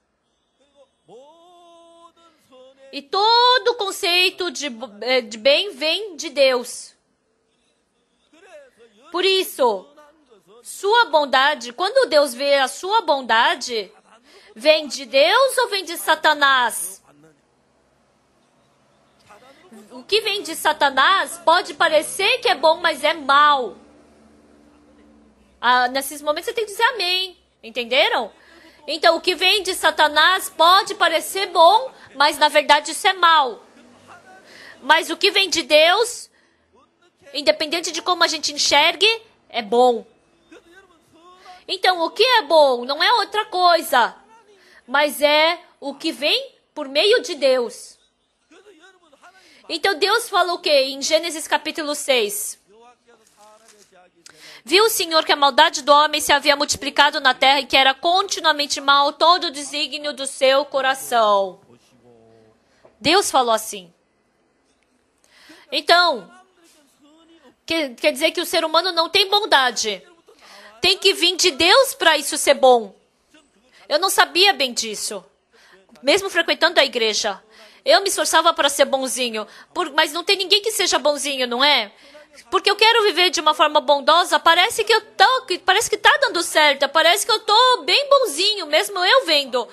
E todo conceito de bem vem de Deus. Por isso, sua bondade, quando Deus vê a sua bondade, vem de Deus ou vem de Satanás? O que vem de Satanás pode parecer que é bom, mas é mal. Nesses momentos você tem que dizer amém. Entenderam? Então, o que vem de Satanás pode parecer bom, mas na verdade isso é mal. Mas o que vem de Deus, independente de como a gente enxergue, é bom. Então, o que é bom não é outra coisa, mas é o que vem por meio de Deus. Então, Deus falou o quê? Em Gênesis capítulo 6. Viu o Senhor que a maldade do homem se havia multiplicado na terra e que era continuamente mal todo o desígnio do seu coração. Deus falou assim. Então, quer dizer que o ser humano não tem bondade. Tem que vir de Deus para isso ser bom. Eu não sabia bem disso. Mesmo frequentando a igreja. Eu me esforçava para ser bonzinho. Mas não tem ninguém que seja bonzinho, não é? Porque eu quero viver de uma forma bondosa, parece que tá dando certo, parece que eu tô bem bonzinho, mesmo eu vendo.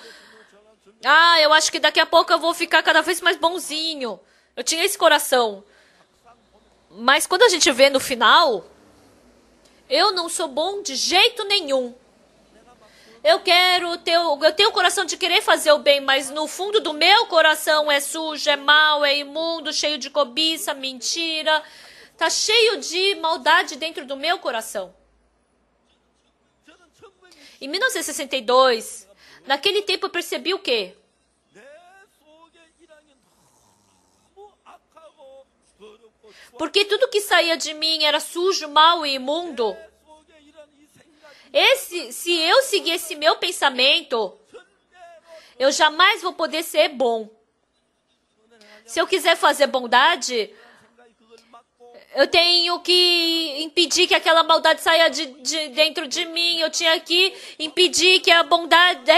Eu acho que daqui a pouco eu vou ficar cada vez mais bonzinho. Eu tinha esse coração. Mas quando a gente vê no final, eu não sou bom de jeito nenhum. Eu tenho o coração de querer fazer o bem, mas no fundo do meu coração é sujo, é mau, é imundo, cheio de cobiça, mentira. Está cheio de maldade dentro do meu coração. Em 1962, naquele tempo eu percebi o quê? Porque tudo que saía de mim era sujo, mau e imundo. Se eu seguir esse meu pensamento, eu jamais vou poder ser bom. Se eu quiser fazer bondade, eu tenho que impedir que aquela maldade saia de dentro de mim. Eu tinha que impedir que a bondade,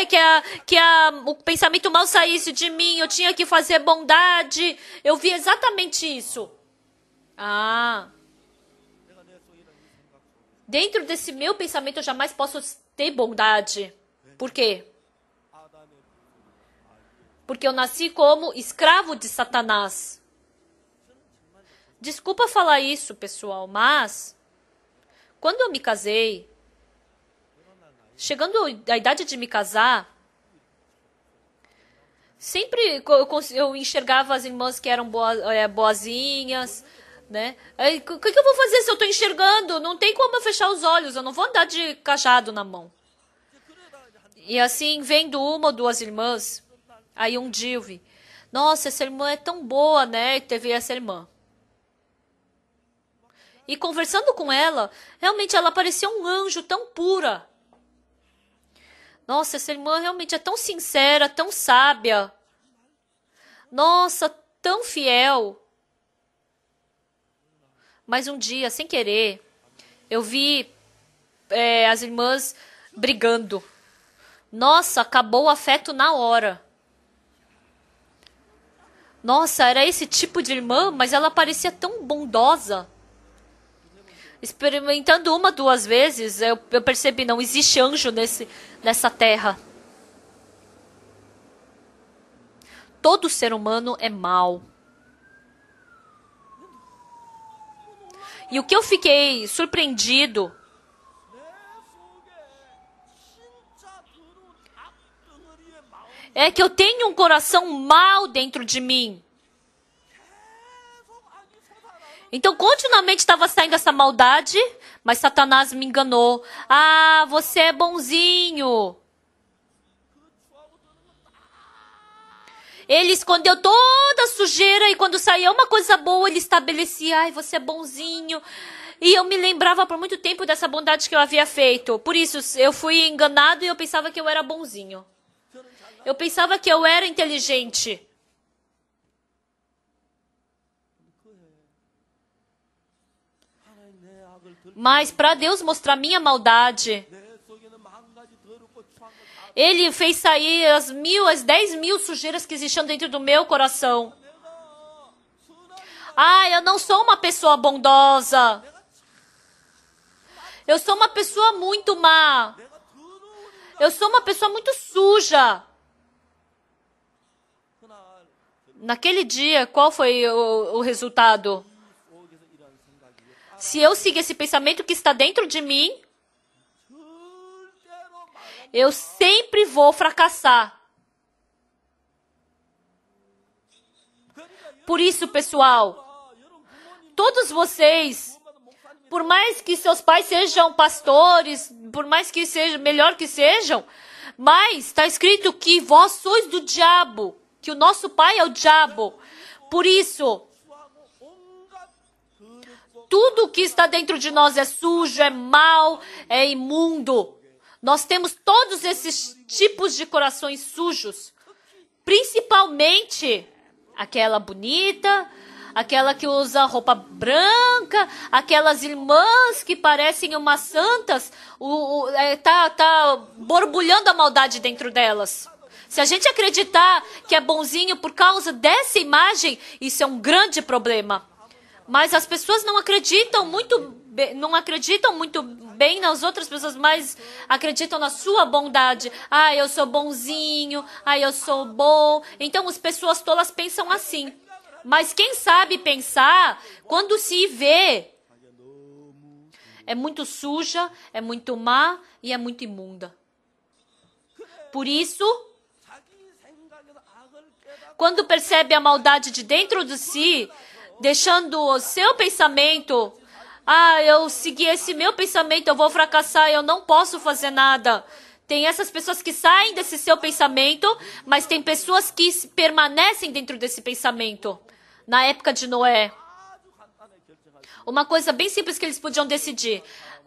o pensamento mal saísse de mim. Eu tinha que fazer bondade. Eu vi exatamente isso. Dentro desse meu pensamento eu jamais posso ter bondade. Por quê? Porque eu nasci como escravo de Satanás. Desculpa falar isso, pessoal, mas quando eu me casei, chegando à idade de me casar, sempre eu enxergava as irmãs que eram boazinhas, né? O que eu vou fazer se eu estou enxergando? Não tem como eu fechar os olhos, eu não vou andar de cajado na mão. E assim, vendo uma ou duas irmãs, aí um dia eu vi, nossa, essa irmã é tão boa, né? E teve essa irmã. E conversando com ela, realmente ela parecia um anjo tão pura. Nossa, essa irmã realmente é tão sincera, tão sábia. Nossa, tão fiel. Mas um dia, sem querer, eu vi as irmãs brigando. Nossa, acabou o afeto na hora. Nossa, era esse tipo de irmã, mas ela parecia tão bondosa. Experimentando uma, duas vezes, eu percebi, não existe anjo nessa terra. Todo ser humano é mau. E o que eu fiquei surpreendido é que eu tenho um coração mau dentro de mim. Então, continuamente estava saindo essa maldade, mas Satanás me enganou. Ah, você é bonzinho. Ele escondeu toda a sujeira e quando saía uma coisa boa, ele estabelecia, ai, você é bonzinho. E eu me lembrava por muito tempo dessa bondade que eu havia feito. Por isso, eu fui enganado e eu pensava que eu era bonzinho. Eu pensava que eu era inteligente. Mas para Deus mostrar minha maldade, Ele fez sair as 10.000 sujeiras que existiam dentro do meu coração. Ah, eu não sou uma pessoa bondosa. Eu sou uma pessoa muito má. Eu sou uma pessoa muito suja. Naquele dia, qual foi o resultado? Se eu seguir esse pensamento que está dentro de mim, eu sempre vou fracassar. Por isso, pessoal, todos vocês, por mais que seus pais sejam pastores, por mais que sejam melhor que sejam, mas está escrito que vós sois do diabo, que o nosso pai é o diabo. Por isso, tudo que está dentro de nós é sujo, é mau, é imundo. Nós temos todos esses tipos de corações sujos. Principalmente aquela bonita, aquela que usa roupa branca, aquelas irmãs que parecem umas santas, tá borbulhando a maldade dentro delas. Se a gente acreditar que é bonzinho por causa dessa imagem, isso é um grande problema. Mas as pessoas não acreditam muito bem nas outras pessoas, mas acreditam na sua bondade. Ah, eu sou bonzinho. Ah, eu sou bom. Então, as pessoas tolas pensam assim. Mas quem sabe pensar, quando se vê, é muito suja, é muito má e é muito imunda. Por isso, quando percebe a maldade de dentro de si, deixando o seu pensamento, ah, eu segui esse meu pensamento, eu vou fracassar, eu não posso fazer nada. Tem essas pessoas que saem desse seu pensamento, mas tem pessoas que permanecem dentro desse pensamento. Na época de Noé, uma coisa bem simples que eles podiam decidir,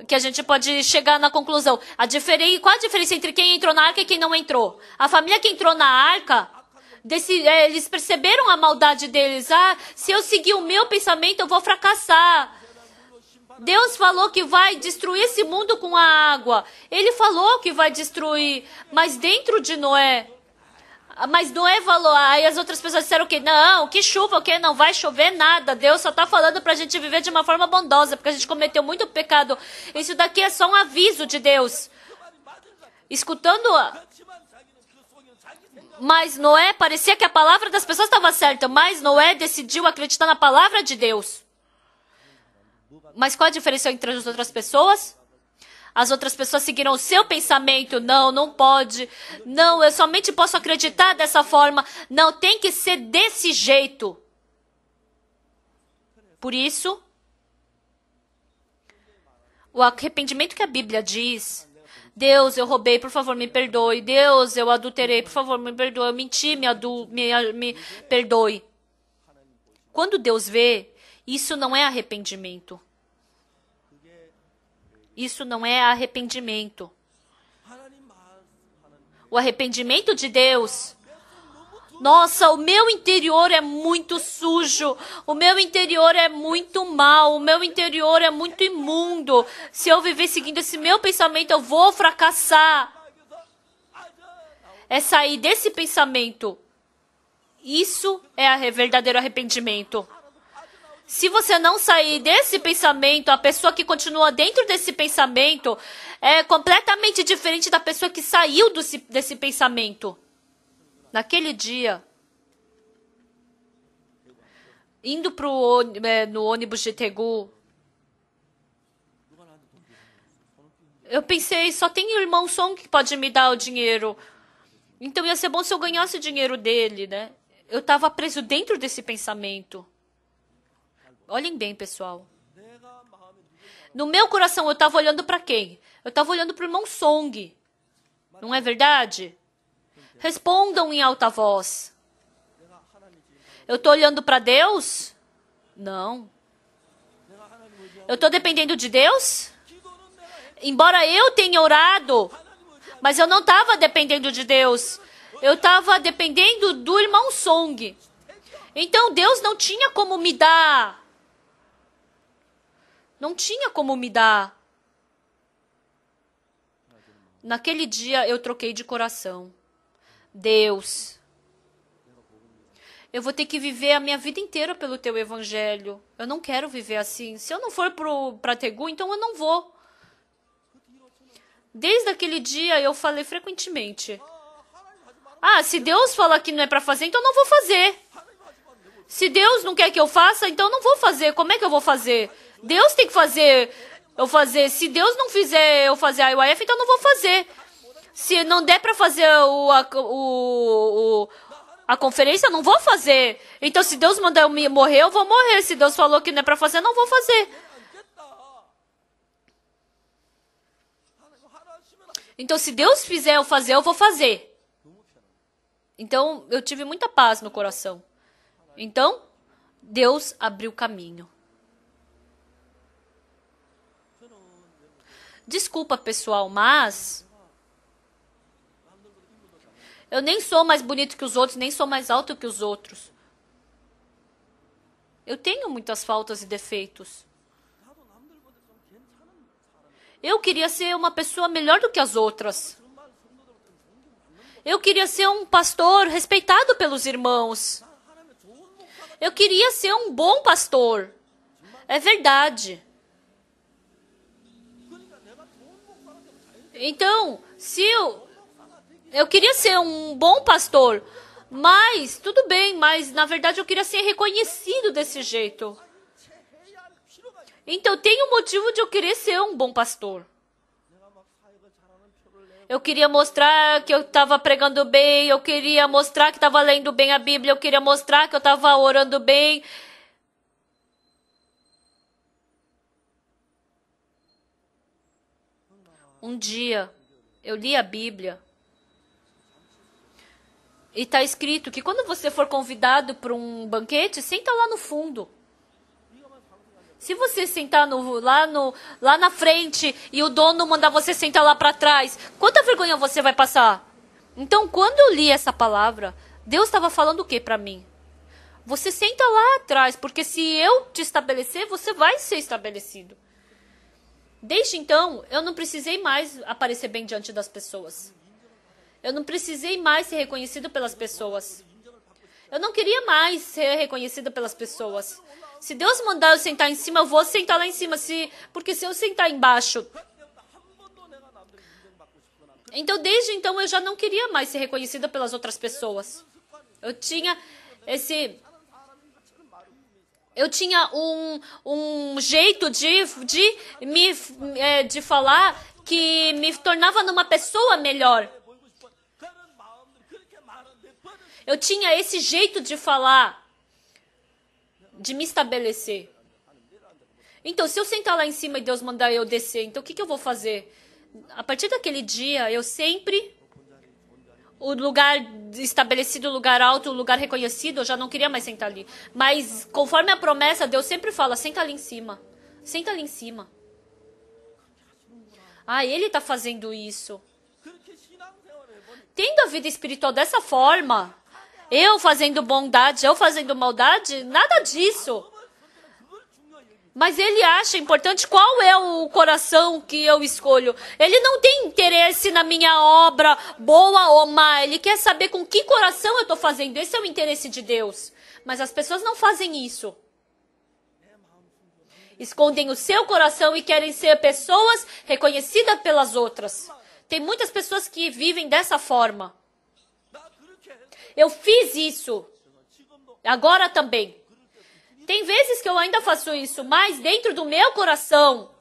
que a gente pode chegar na conclusão. Qual a diferença entre quem entrou na arca e quem não entrou? A família que entrou na arca, eles perceberam a maldade deles. Ah, se eu seguir o meu pensamento, eu vou fracassar. Deus falou que vai destruir esse mundo com a água. Ele falou que vai destruir, mas dentro de Noé. Mas Noé falou, aí as outras pessoas disseram o quê? Não, que chuva, o quê? Não vai chover nada. Deus só está falando para a gente viver de uma forma bondosa, porque a gente cometeu muito pecado. Isso daqui é só um aviso de Deus. Escutando... Mas Noé, parecia que a palavra das pessoas estava certa, mas Noé decidiu acreditar na palavra de Deus. Mas qual a diferença entre as outras pessoas? As outras pessoas seguiram o seu pensamento. Não, não pode. Não, eu somente posso acreditar dessa forma. Não, tem que ser desse jeito. Por isso, o arrependimento que a Bíblia diz... Deus, eu roubei, por favor, me perdoe. Deus, eu adulterei, por favor, me perdoe. Eu menti, me perdoe. Quando Deus vê, isso não é arrependimento. Isso não é arrependimento. O arrependimento de Deus... Nossa, o meu interior é muito sujo. O meu interior é muito mau. O meu interior é muito imundo. Se eu viver seguindo esse meu pensamento, eu vou fracassar. É sair desse pensamento. Isso é verdadeiro arrependimento. Se você não sair desse pensamento, a pessoa que continua dentro desse pensamento é completamente diferente da pessoa que saiu desse pensamento. Naquele dia, indo no ônibus de Tegu, eu pensei, só tem o irmão Song que pode me dar o dinheiro. Então ia ser bom se eu ganhasse o dinheiro dele, né? Eu estava preso dentro desse pensamento. Olhem bem, pessoal. No meu coração, eu estava olhando para quem? Eu estava olhando para o irmão Song. Não é verdade? Respondam em alta voz. Eu estou olhando para Deus? Não. Eu estou dependendo de Deus? Embora eu tenha orado, mas eu não estava dependendo de Deus. Eu estava dependendo do irmão Song. Então Deus não tinha como me dar. Não tinha como me dar. Naquele dia eu troquei de coração. Deus, eu vou ter que viver a minha vida inteira pelo teu evangelho. Eu não quero viver assim. Se eu não for para Tegu, então eu não vou. Desde aquele dia eu falei frequentemente. Se Deus fala que não é para fazer, então eu não vou fazer. Se Deus não quer que eu faça, então eu não vou fazer. Como é que eu vou fazer? Deus tem que fazer eu fazer. Se Deus não fizer eu fazer a IYF, então eu não vou fazer. Se não der para fazer a conferência, eu não vou fazer. Então, se Deus mandar eu morrer, eu vou morrer. Se Deus falou que não é para fazer, eu não vou fazer. Então, se Deus fizer eu fazer, eu vou fazer. Então, eu tive muita paz no coração. Então, Deus abriu caminho. Desculpa, pessoal, mas eu nem sou mais bonito que os outros, nem sou mais alto que os outros. Eu tenho muitas faltas e defeitos. Eu queria ser uma pessoa melhor do que as outras. Eu queria ser um pastor respeitado pelos irmãos. Eu queria ser um bom pastor. É verdade. Então, se eu queria ser um bom pastor, mas tudo bem, mas na verdade eu queria ser reconhecido desse jeito. Então, tem um motivo de eu querer ser um bom pastor. Eu queria mostrar que eu estava pregando bem, eu queria mostrar que estava lendo bem a Bíblia, eu queria mostrar que eu estava orando bem. Um dia, eu li a Bíblia e está escrito que quando você for convidado para um banquete, senta lá no fundo. Se você sentar lá na frente e o dono mandar você sentar lá para trás, quanta vergonha você vai passar? Então, quando eu li essa palavra, Deus estava falando o que para mim? Você senta lá atrás, porque se eu te estabelecer, você vai ser estabelecido. Desde então, eu não precisei mais aparecer bem diante das pessoas. Eu não precisei mais ser reconhecido pelas pessoas. Eu não queria mais ser reconhecido pelas pessoas. Se Deus mandar eu sentar em cima, eu vou sentar lá em cima. Porque se eu sentar embaixo... Então, desde então, eu já não queria mais ser reconhecida pelas outras pessoas. Eu tinha um jeito de falar que me tornava numa pessoa melhor. Eu tinha esse jeito de falar, de me estabelecer. Então, se eu sentar lá em cima e Deus mandar eu descer, então o que eu vou fazer? A partir daquele dia, eu sempre... O lugar estabelecido, o lugar alto, o lugar reconhecido, eu já não queria mais sentar ali. Mas, conforme a promessa, Deus sempre fala, senta ali em cima. Senta ali em cima. Ele está fazendo isso. Tendo a vida espiritual dessa forma, eu fazendo bondade, eu fazendo maldade, nada disso. Mas ele acha importante qual é o coração que eu escolho. Ele não tem interesse na minha obra, boa ou má. Ele quer saber com que coração eu estou fazendo. Esse é o interesse de Deus. Mas as pessoas não fazem isso. Escondem o seu coração e querem ser pessoas reconhecidas pelas outras. Tem muitas pessoas que vivem dessa forma. Eu fiz isso. Agora também. Tem vezes que eu ainda faço isso, mas dentro do meu coração,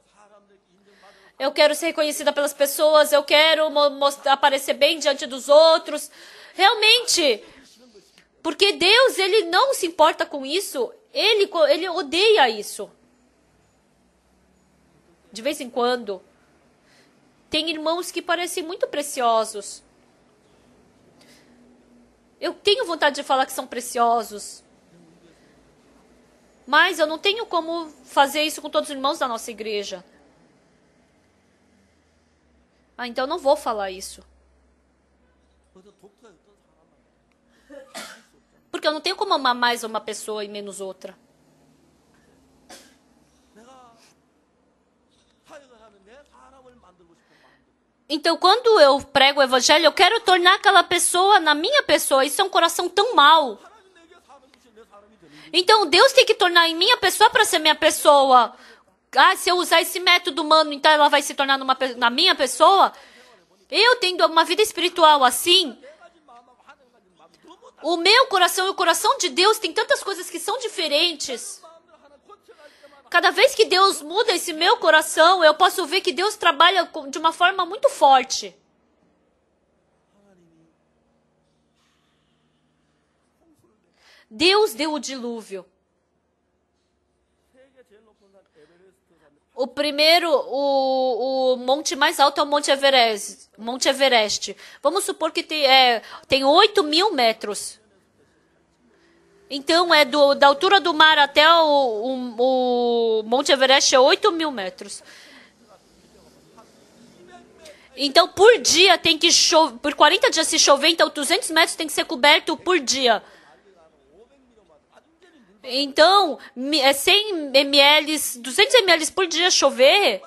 eu quero ser reconhecida pelas pessoas, eu quero aparecer bem diante dos outros. Realmente, porque Deus, ele não se importa com isso. Ele odeia isso. De vez em quando. Tem irmãos que parecem muito preciosos. Eu tenho vontade de falar que são preciosos. Mas eu não tenho como fazer isso com todos os irmãos da nossa igreja. Então eu não vou falar isso. Porque eu não tenho como amar mais uma pessoa e menos outra. Então, quando eu prego o evangelho, eu quero tornar aquela pessoa na minha pessoa. Isso é um coração tão mau. Então, Deus tem que tornar em minha pessoa para ser minha pessoa. Se eu usar esse método humano, então ela vai se tornar na minha pessoa? Eu tendo uma vida espiritual assim, o meu coração e o coração de Deus tem tantas coisas que são diferentes. Cada vez que Deus muda esse meu coração, eu posso ver que Deus trabalha de uma forma muito forte. Deus deu o dilúvio. O primeiro, o monte mais alto é o Monte Everest. Vamos supor que tem 8.000 metros. Então, da altura do mar até o Monte Everest é 8.000 metros. Então, por dia tem que chover, por 40 dias se chover, então 200 metros tem que ser coberto por dia. Então, 100 ml, 200 ml por dia chover.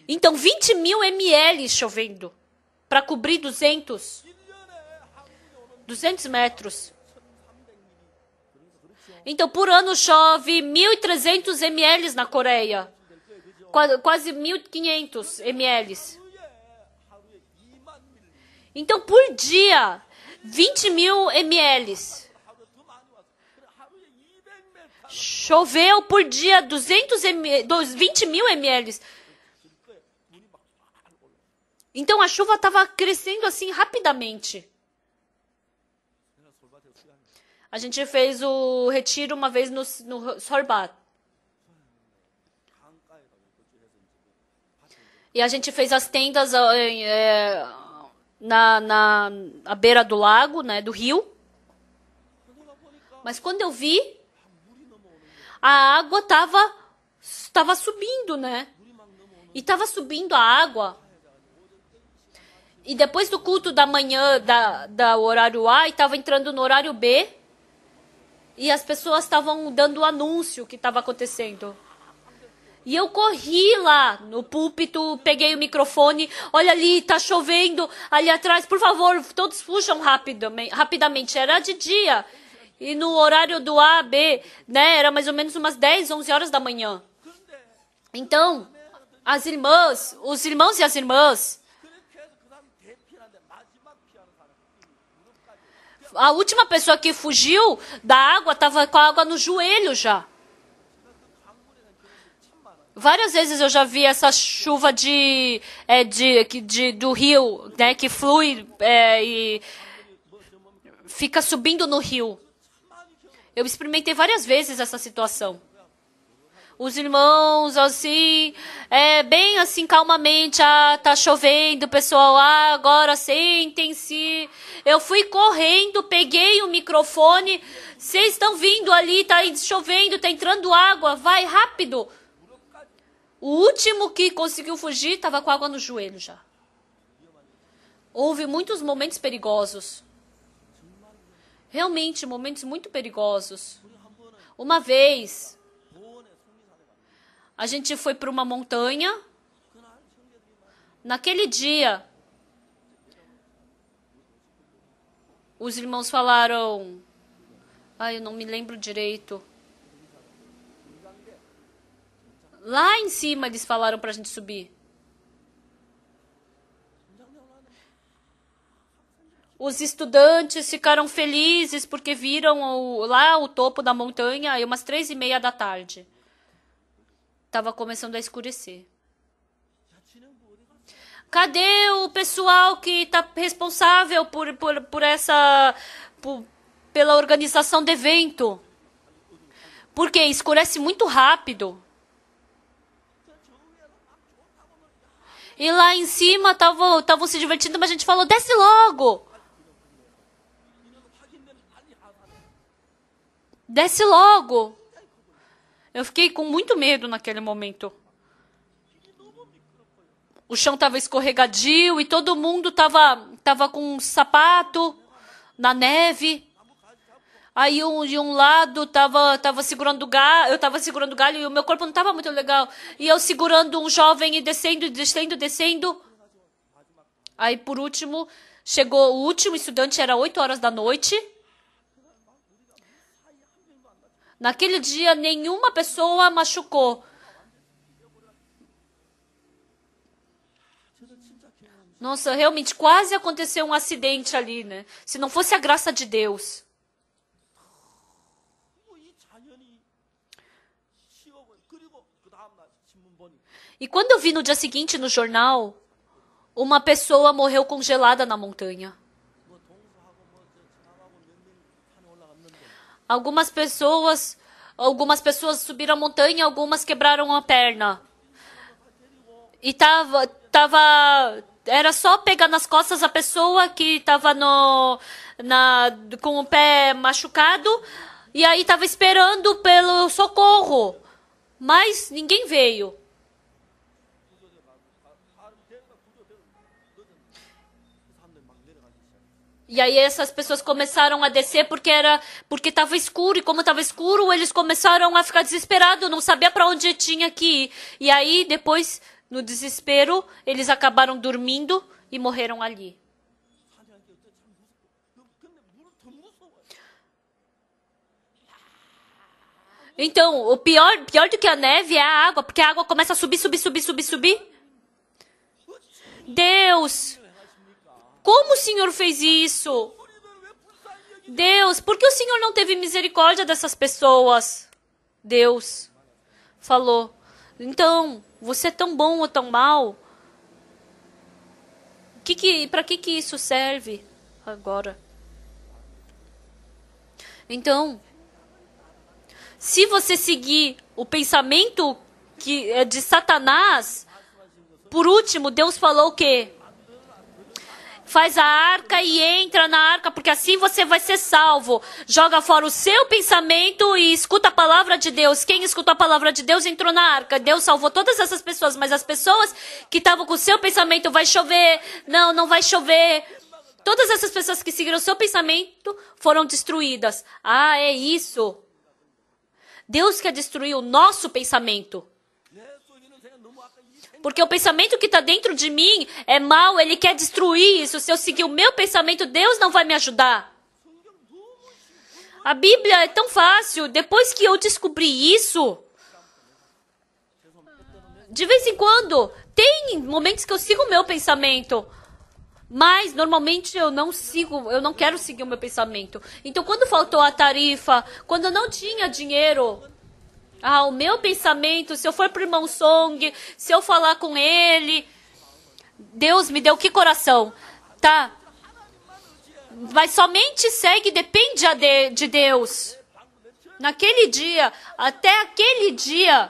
Então, 20.000 ml chovendo para cobrir 200 metros. Então, por ano chove 1.300 ml na Coreia. Quase 1.500 ml. Então, por dia, 20.000 ml. Choveu por dia 20.000 ml. Então, a chuva estava crescendo assim rapidamente. A gente fez o retiro uma vez no Sorbat. E a gente fez as tendas na beira do lago, né, do rio. Mas quando eu vi, a água estava subindo, né? E estava subindo a água. E depois do culto da manhã, da horário A, estava entrando no horário B. E as pessoas estavam dando o anúncio que estava acontecendo. E eu corri lá no púlpito, peguei o microfone. Olha ali, tá chovendo ali atrás. Por favor, todos fujam rapidamente. Era de dia. E no horário do A, B, né, era mais ou menos umas 10, 11 horas da manhã. Então, os irmãos e as irmãs, a última pessoa que fugiu da água estava com a água no joelho já. Várias vezes eu já vi essa chuva do rio, né, que flui e fica subindo no rio. Eu experimentei várias vezes essa situação. Os irmãos, assim, bem assim, calmamente, tá chovendo, pessoal, agora sentem-se. Eu fui correndo, peguei o microfone, vocês estão vindo ali, tá chovendo, tá entrando água, vai rápido. O último que conseguiu fugir estava com água no joelho já. Houve muitos momentos perigosos. Realmente, momentos muito perigosos. Uma vez, a gente foi para uma montanha. Naquele dia, os irmãos falaram... eu não me lembro direito. Lá em cima eles falaram para a gente subir. Os estudantes ficaram felizes porque viram lá o topo da montanha e umas 3:30 da tarde. Estava começando a escurecer. Cadê o pessoal que está responsável pela organização do evento? Porque escurece muito rápido. E lá em cima estavam se divertindo, mas a gente falou, desce logo. Desce logo. Eu fiquei com muito medo naquele momento. O chão estava escorregadio e todo mundo tava com um sapato na neve. Aí de um lado tava segurando galho, eu tava segurando galho e o meu corpo não estava muito legal. E eu segurando um jovem e descendo. Aí por último, chegou o último estudante, era 8 horas da noite. Naquele dia, nenhuma pessoa machucou. Nossa, realmente quase aconteceu um acidente ali, né? Se não fosse a graça de Deus. E quando eu vi no dia seguinte no jornal, uma pessoa morreu congelada na montanha. Algumas pessoas subiram a montanha, algumas quebraram a perna. E era só pegar nas costas a pessoa que estava com o pé machucado e aí estava esperando pelo socorro. Mas ninguém veio. E aí essas pessoas começaram a descer porque estava escuro. E como estava escuro, eles começaram a ficar desesperados, não sabia para onde tinha que ir. E aí depois, no desespero, eles acabaram dormindo e morreram ali. Então, o pior do que a neve é a água, porque a água começa a subir. Deus, como o Senhor fez isso? Deus, por que o Senhor não teve misericórdia dessas pessoas? Deus falou, então, você é tão bom ou tão mal? Para que isso serve agora? Então, se você seguir o pensamento que é de Satanás, por último, Deus falou o quê? Faz a arca e entra na arca, porque assim você vai ser salvo. Joga fora o seu pensamento e escuta a palavra de Deus. Quem escutou a palavra de Deus entrou na arca. Deus salvou todas essas pessoas, mas as pessoas que estavam com o seu pensamento, vai chover, não vai chover. Todas essas pessoas que seguiram o seu pensamento foram destruídas. Ah, é isso. Deus quer destruir o nosso pensamento. Porque o pensamento que está dentro de mim é mau, ele quer destruir isso. Se eu seguir o meu pensamento, Deus não vai me ajudar. A Bíblia é tão fácil. Depois que eu descobri isso, de vez em quando, tem momentos que eu sigo o meu pensamento. Mas, normalmente, eu não quero seguir o meu pensamento. Então, quando faltou a tarifa, quando eu não tinha dinheiro... o meu pensamento, se eu for pro irmão Song, se eu falar com ele, Deus me deu que coração, tá? Mas somente segue, depende de Deus. Naquele dia, até aquele dia,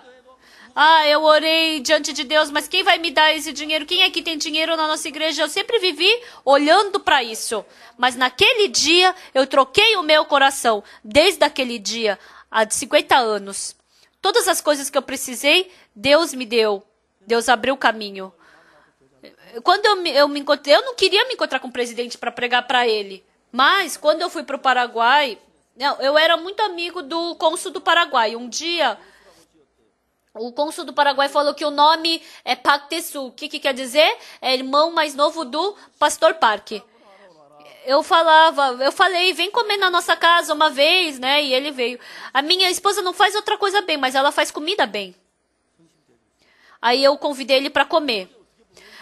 eu orei diante de Deus, mas quem vai me dar esse dinheiro? Quem é que tem dinheiro na nossa igreja? Eu sempre vivi olhando para isso. Mas naquele dia, eu troquei o meu coração. Desde aquele dia, há 50 anos. Todas as coisas que eu precisei, Deus me deu. Deus abriu o caminho. Quando eu me encontrei, eu não queria me encontrar com o presidente para pregar para ele. Mas, quando eu fui para o Paraguai, eu era muito amigo do cônsul do Paraguai. Um dia, o cônsul do Paraguai falou que o nome é Pactesu. O que quer dizer? É irmão mais novo do Pastor Parque. Eu falei, vem comer na nossa casa uma vez, né? E ele veio. A minha esposa não faz outra coisa bem, mas ela faz comida bem. Aí eu convidei ele para comer.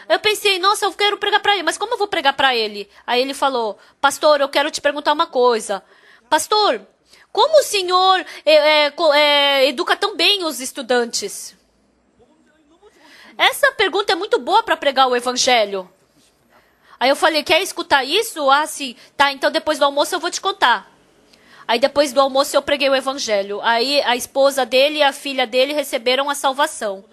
Eu pensei, nossa, eu quero pregar para ele, mas como eu vou pregar para ele? Aí ele falou, pastor, eu quero te perguntar uma coisa. Pastor, como o senhor educa tão bem os estudantes? Essa pergunta é muito boa para pregar o evangelho. Aí eu falei, quer escutar isso? Ah, sim. Tá, então depois do almoço eu vou te contar. Aí depois do almoço eu preguei o evangelho. Aí a esposa dele e a filha dele receberam a salvação.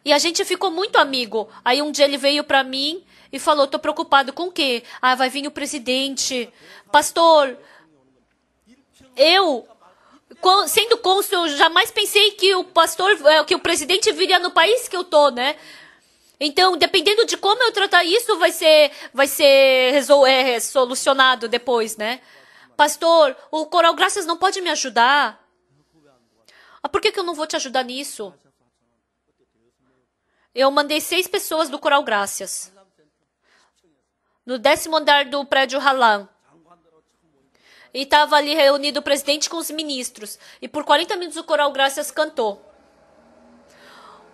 E a gente ficou muito amigo. Aí um dia ele veio pra mim e falou, tô preocupado com o quê? Ah, vai vir o presidente. Pastor, eu, sendo cônsul, eu jamais pensei que o pastor, que o presidente viria no país que eu tô, né? Então, dependendo de como eu tratar isso, vai ser solucionado depois, né? Pastor, o Coral Graças não pode me ajudar. Ah, por que eu não vou te ajudar nisso? Eu mandei 6 pessoas do Coral Graças. No 10º andar do prédio Halam. E estava ali reunido o presidente com os ministros. E por 40 minutos o Coral Graças cantou.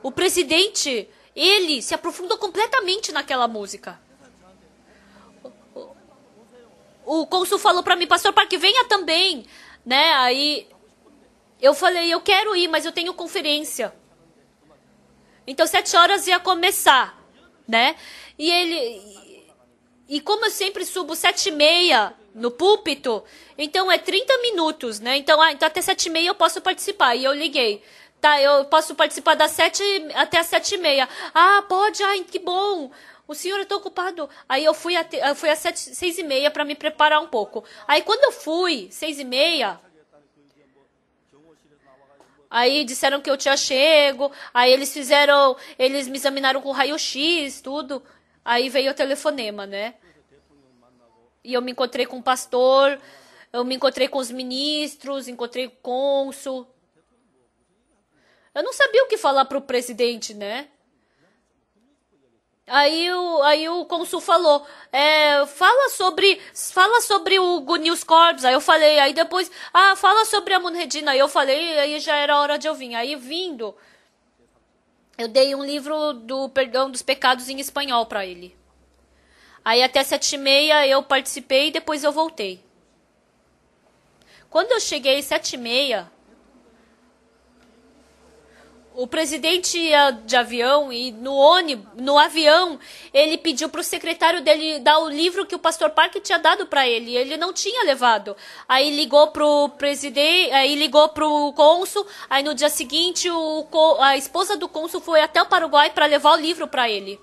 O presidente, ele se aprofundou completamente naquela música. O cônsul falou para mim, Pastor Park, venha também. Né? Aí eu falei, eu quero ir, mas eu tenho conferência. Então 7 horas ia começar, né? E como eu sempre subo 7h30 no púlpito, então é 30 minutos, né? Então até 7h30 eu posso participar. E eu liguei. Tá, eu posso participar das 7 até as 7h30. Ah, pode, ai, que bom. O senhor é tão ocupado. Aí eu fui às 6h30 para me preparar um pouco. Aí quando eu fui, 6h30... Aí disseram que eu tinha chego, aí eles me examinaram com raio-x, tudo. Aí veio o telefonema, né? E eu me encontrei com o pastor, eu me encontrei com os ministros, encontrei com o cônsul. Eu não sabia o que falar para o presidente, né? Aí o cônsul falou, fala sobre o Good News Corps. Aí eu falei, aí depois, fala sobre a Munhedina. Aí eu falei, aí já era hora de eu vir. Aí vindo, eu dei um livro do perdão dos pecados em espanhol para ele. Aí até 7h30 eu participei e depois eu voltei. Quando eu cheguei 7h30, o presidente ia de avião e no avião, ele pediu para o secretário dele dar o livro que o pastor Park tinha dado para ele. E ele não tinha levado. Aí ligou pro presidente, aí ligou pro cônsul. Aí no dia seguinte, a esposa do cônsul foi até o Paraguai para levar o livro para ele.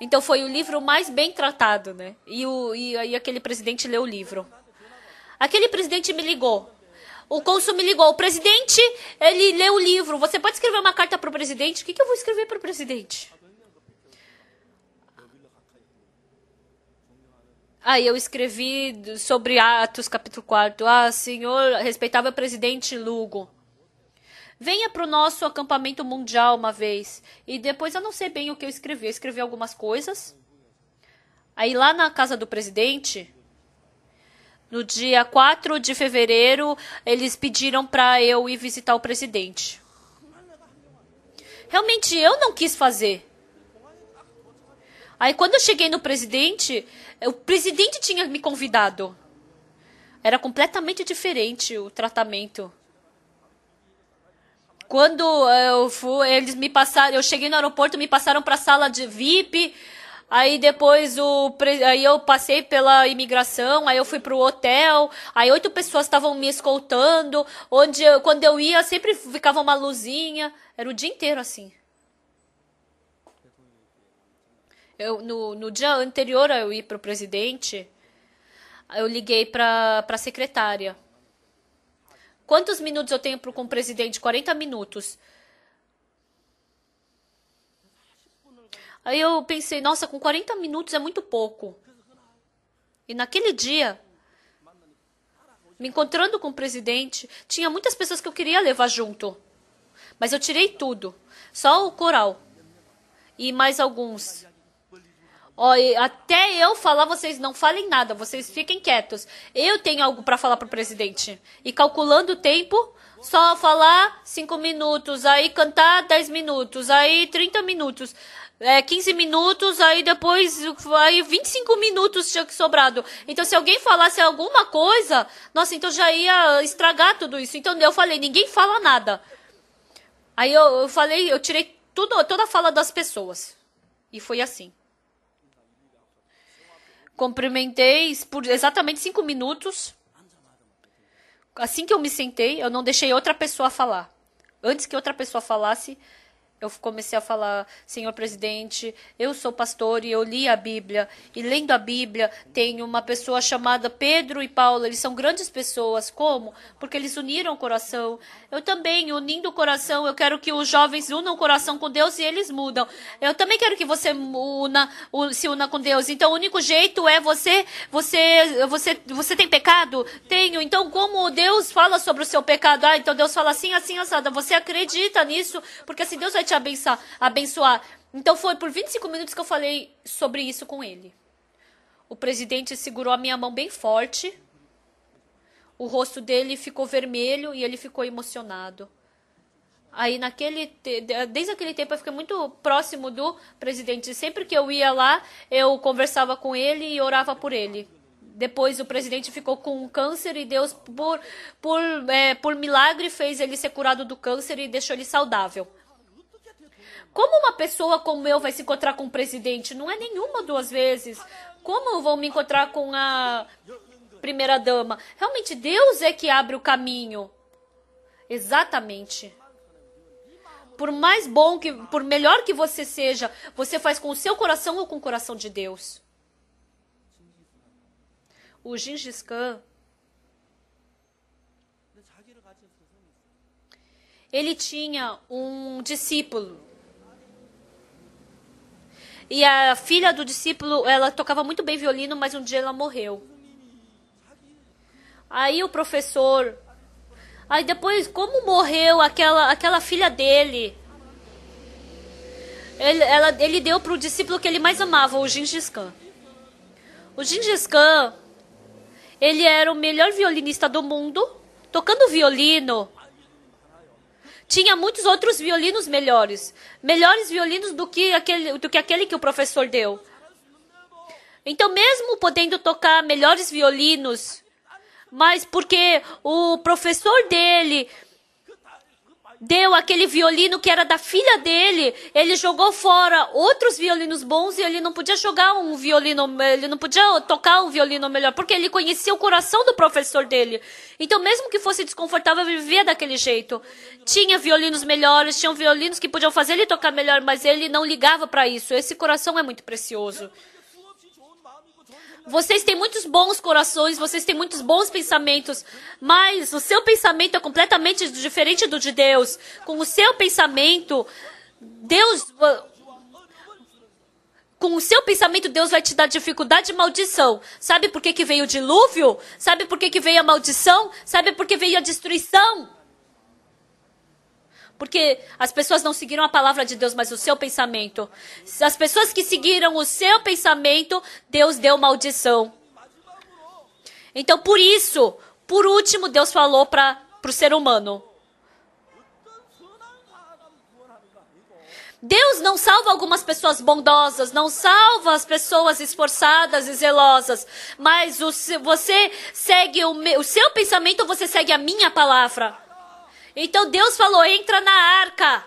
Então foi o livro mais bem tratado, né? E aquele presidente leu o livro. Aquele presidente me ligou. O cônsul me ligou. O presidente, ele leu o livro. Você pode escrever uma carta para o presidente? O que eu vou escrever para o presidente? Aí eu escrevi sobre Atos, capítulo 4. Senhor, respeitável presidente Lugo, venha para o nosso acampamento mundial uma vez. E depois eu não sei bem o que eu escrevi. Eu escrevi algumas coisas. Aí lá na casa do presidente... No dia 4 de fevereiro, eles pediram para eu ir visitar o presidente. Realmente, eu não quis fazer. Aí, quando eu cheguei no presidente, o presidente tinha me convidado. Era completamente diferente o tratamento. Quando eu fui, eles me passaram, eu cheguei no aeroporto, me passaram para a sala de VIP. Aí depois aí eu passei pela imigração, aí eu fui pro hotel, aí 8 pessoas estavam me escoltando, quando eu ia sempre ficava uma luzinha, era o dia inteiro assim. No dia anterior a eu ir pro presidente, eu liguei pra secretária. Quantos minutos eu tenho com o presidente? 40 minutos. Aí eu pensei, nossa, com 40 minutos é muito pouco. E naquele dia, me encontrando com o presidente, tinha muitas pessoas que eu queria levar junto. Mas eu tirei tudo. Só o coral. E mais alguns. Até eu falar, vocês não falem nada. Vocês fiquem quietos. Eu tenho algo para falar para o presidente. E calculando o tempo, só falar 5 minutos. Aí cantar 10 minutos. Aí 30 minutos. 15 minutos, aí depois, aí 25 minutos tinha que sobrado. Então, se alguém falasse alguma coisa, nossa, então já ia estragar tudo isso. Então, eu falei, ninguém fala nada. Aí eu falei, eu tirei toda a fala das pessoas. E foi assim. Cumprimentei por exatamente 5 minutos. assim que eu me sentei, eu não deixei outra pessoa falar. Antes que outra pessoa falasse, eu comecei a falar: Senhor presidente, eu sou pastor e eu li a Bíblia. E lendo a Bíblia, tem uma pessoa chamada Pedro e Paulo. Eles são grandes pessoas. Como? Porque eles uniram o coração. Eu também, unindo o coração, eu quero que os jovens unam o coração com Deus e eles mudam. Eu também quero que você se una com Deus. Então, o único jeito é você tem pecado? Tenho. Então, como Deus fala sobre o seu pecado? Ah, então Deus fala assim, assim, assada. Você acredita nisso? Porque assim Deus vai te abençoar. Então foi por 25 minutos que eu falei sobre isso com ele. O presidente segurou a minha mão bem forte. O rosto dele ficou vermelho e ele ficou emocionado. Aí desde aquele tempo eu fiquei muito próximo do presidente. Sempre que eu ia lá, eu conversava com ele e orava por ele. Depois o presidente ficou com câncer e Deus, por milagre, fez ele ser curado do câncer e deixou ele saudável. Como uma pessoa como eu vai se encontrar com o presidente? Não é nenhuma, 2 vezes. Como eu vou me encontrar com a primeira-dama? Realmente, Deus é que abre o caminho. Exatamente. Por mais bom, por melhor que você seja, você faz com o seu coração ou com o coração de Deus? O Gengis Khan, ele tinha um discípulo. E a filha do discípulo, ela tocava muito bem violino, mas um dia ela morreu. Aí o professor... Aí depois, como morreu aquela filha dele? Ele deu para o discípulo que ele mais amava, o Gengis Khan. O Gengis Khan, ele era o melhor violinista do mundo, tocando violino. Tinha muitos outros violinos melhores. Melhores violinos do que aquele que o professor deu. Então, mesmo podendo tocar melhores violinos, mas porque o professor dele deu aquele violino que era da filha dele, ele jogou fora outros violinos bons e ele não podia ele não podia tocar um violino melhor, porque ele conhecia o coração do professor dele. Então, mesmo que fosse desconfortável, ele vivia daquele jeito. Tinha violinos melhores, tinham violinos que podiam fazer ele tocar melhor, mas ele não ligava para isso. Esse coração é muito precioso. Vocês têm muitos bons corações, vocês têm muitos bons pensamentos, mas o seu pensamento é completamente diferente do de Deus. Com o seu pensamento, Deus vai te dar dificuldade e maldição. Sabe por que veio o dilúvio? Sabe por que veio a maldição? Sabe por que veio a destruição? Porque as pessoas não seguiram a palavra de Deus, mas o seu pensamento. As pessoas que seguiram o seu pensamento, Deus deu maldição. Então, por isso, por último, Deus falou para o ser humano. Deus não salva algumas pessoas bondosas, não salva as pessoas esforçadas e zelosas, mas você segue o seu pensamento ou você segue a minha palavra? Então Deus falou: entra na arca.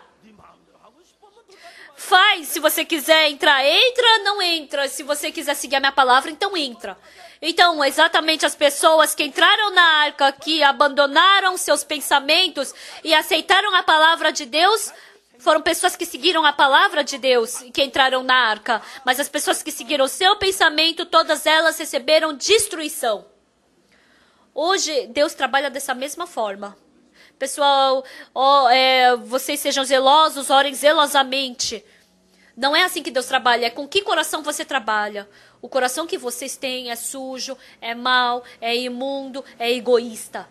Faz, se você quiser entrar, entra, não entra. Se você quiser seguir a minha palavra, então entra. Então, exatamente as pessoas que entraram na arca, que abandonaram seus pensamentos e aceitaram a palavra de Deus, foram pessoas que seguiram a palavra de Deus e que entraram na arca. Mas as pessoas que seguiram o seu pensamento, todas elas receberam destruição. Hoje, Deus trabalha dessa mesma forma. Pessoal, vocês sejam zelosos, orem zelosamente. Não é assim que Deus trabalha, é com que coração você trabalha. O coração que vocês têm é sujo, é mau, é imundo, é egoísta.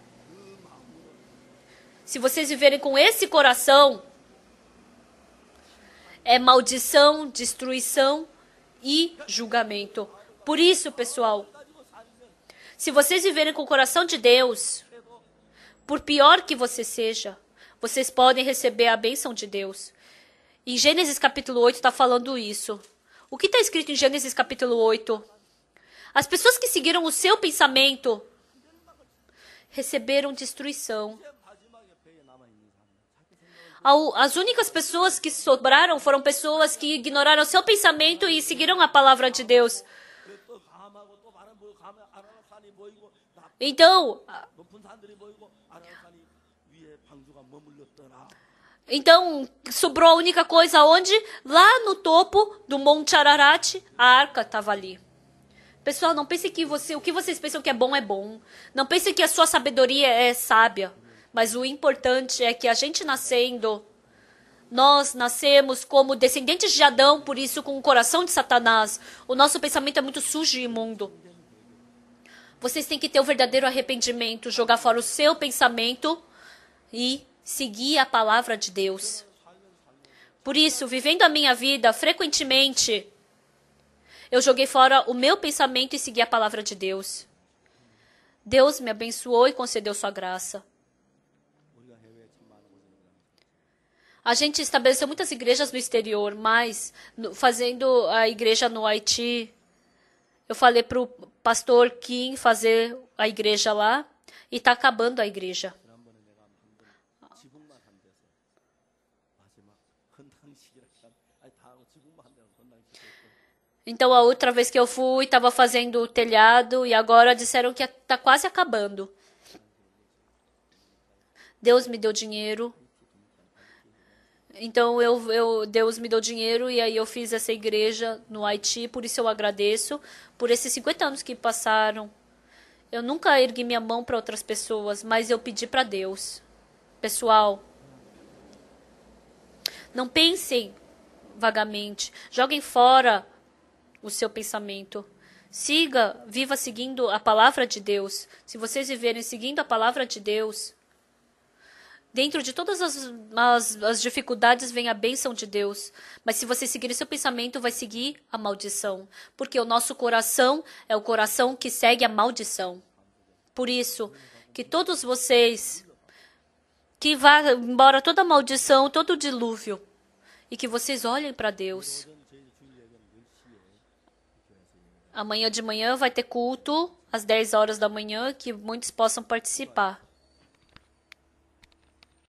Se vocês viverem com esse coração, é maldição, destruição e julgamento. Por isso, pessoal, se vocês viverem com o coração de Deus, por pior que você seja, vocês podem receber a bênção de Deus. Em Gênesis capítulo 8 está falando isso. O que está escrito em Gênesis capítulo 8? As pessoas que seguiram o seu pensamento receberam destruição. As únicas pessoas que sobraram foram pessoas que ignoraram o seu pensamento e seguiram a palavra de Deus. Então, 높은 산들이 보이고 아라산이 위에 방주가 머물렀더라. então, sobrou a única coisa onde? Lá no topo do Monte Ararat, a arca estava ali. Pessoal, não pense que o que vocês pensam que é bom é bom. Não pense que a sua sabedoria é sábia. Mas o importante é que a gente nascendo, nós nascemos como descendentes de Adão, por isso com o coração de Satanás. O nosso pensamento é muito sujo e imundo. Vocês têm que ter o verdadeiro arrependimento, jogar fora o seu pensamento e seguir a palavra de Deus. Por isso, vivendo a minha vida, frequentemente, eu joguei fora o meu pensamento e segui a palavra de Deus. Deus me abençoou e concedeu sua graça. A gente estabeleceu muitas igrejas no exterior, mas fazendo a igreja no Haiti, eu falei para o pastor Kim fazer a igreja lá e está acabando a igreja. Então, a outra vez que eu fui, estava fazendo o telhado e agora disseram que está quase acabando. Deus me deu dinheiro. Então, Deus me deu dinheiro e aí eu fiz essa igreja no Haiti, por isso eu agradeço. Por esses 50 anos que passaram, eu nunca ergui minha mão para outras pessoas, mas eu pedi para Deus. Pessoal, não pensem vagamente, joguem fora o seu pensamento. Viva seguindo a palavra de Deus. Se vocês viverem seguindo a palavra de Deus, dentro de todas as dificuldades vem a bênção de Deus. Mas se você seguir seu pensamento, vai seguir a maldição. Porque o nosso coração é o coração que segue a maldição. Por isso, que todos vocês, que vá embora toda a maldição, todo o dilúvio, e que vocês olhem para Deus. Amanhã de manhã vai ter culto, às 10 horas da manhã, que muitos possam participar.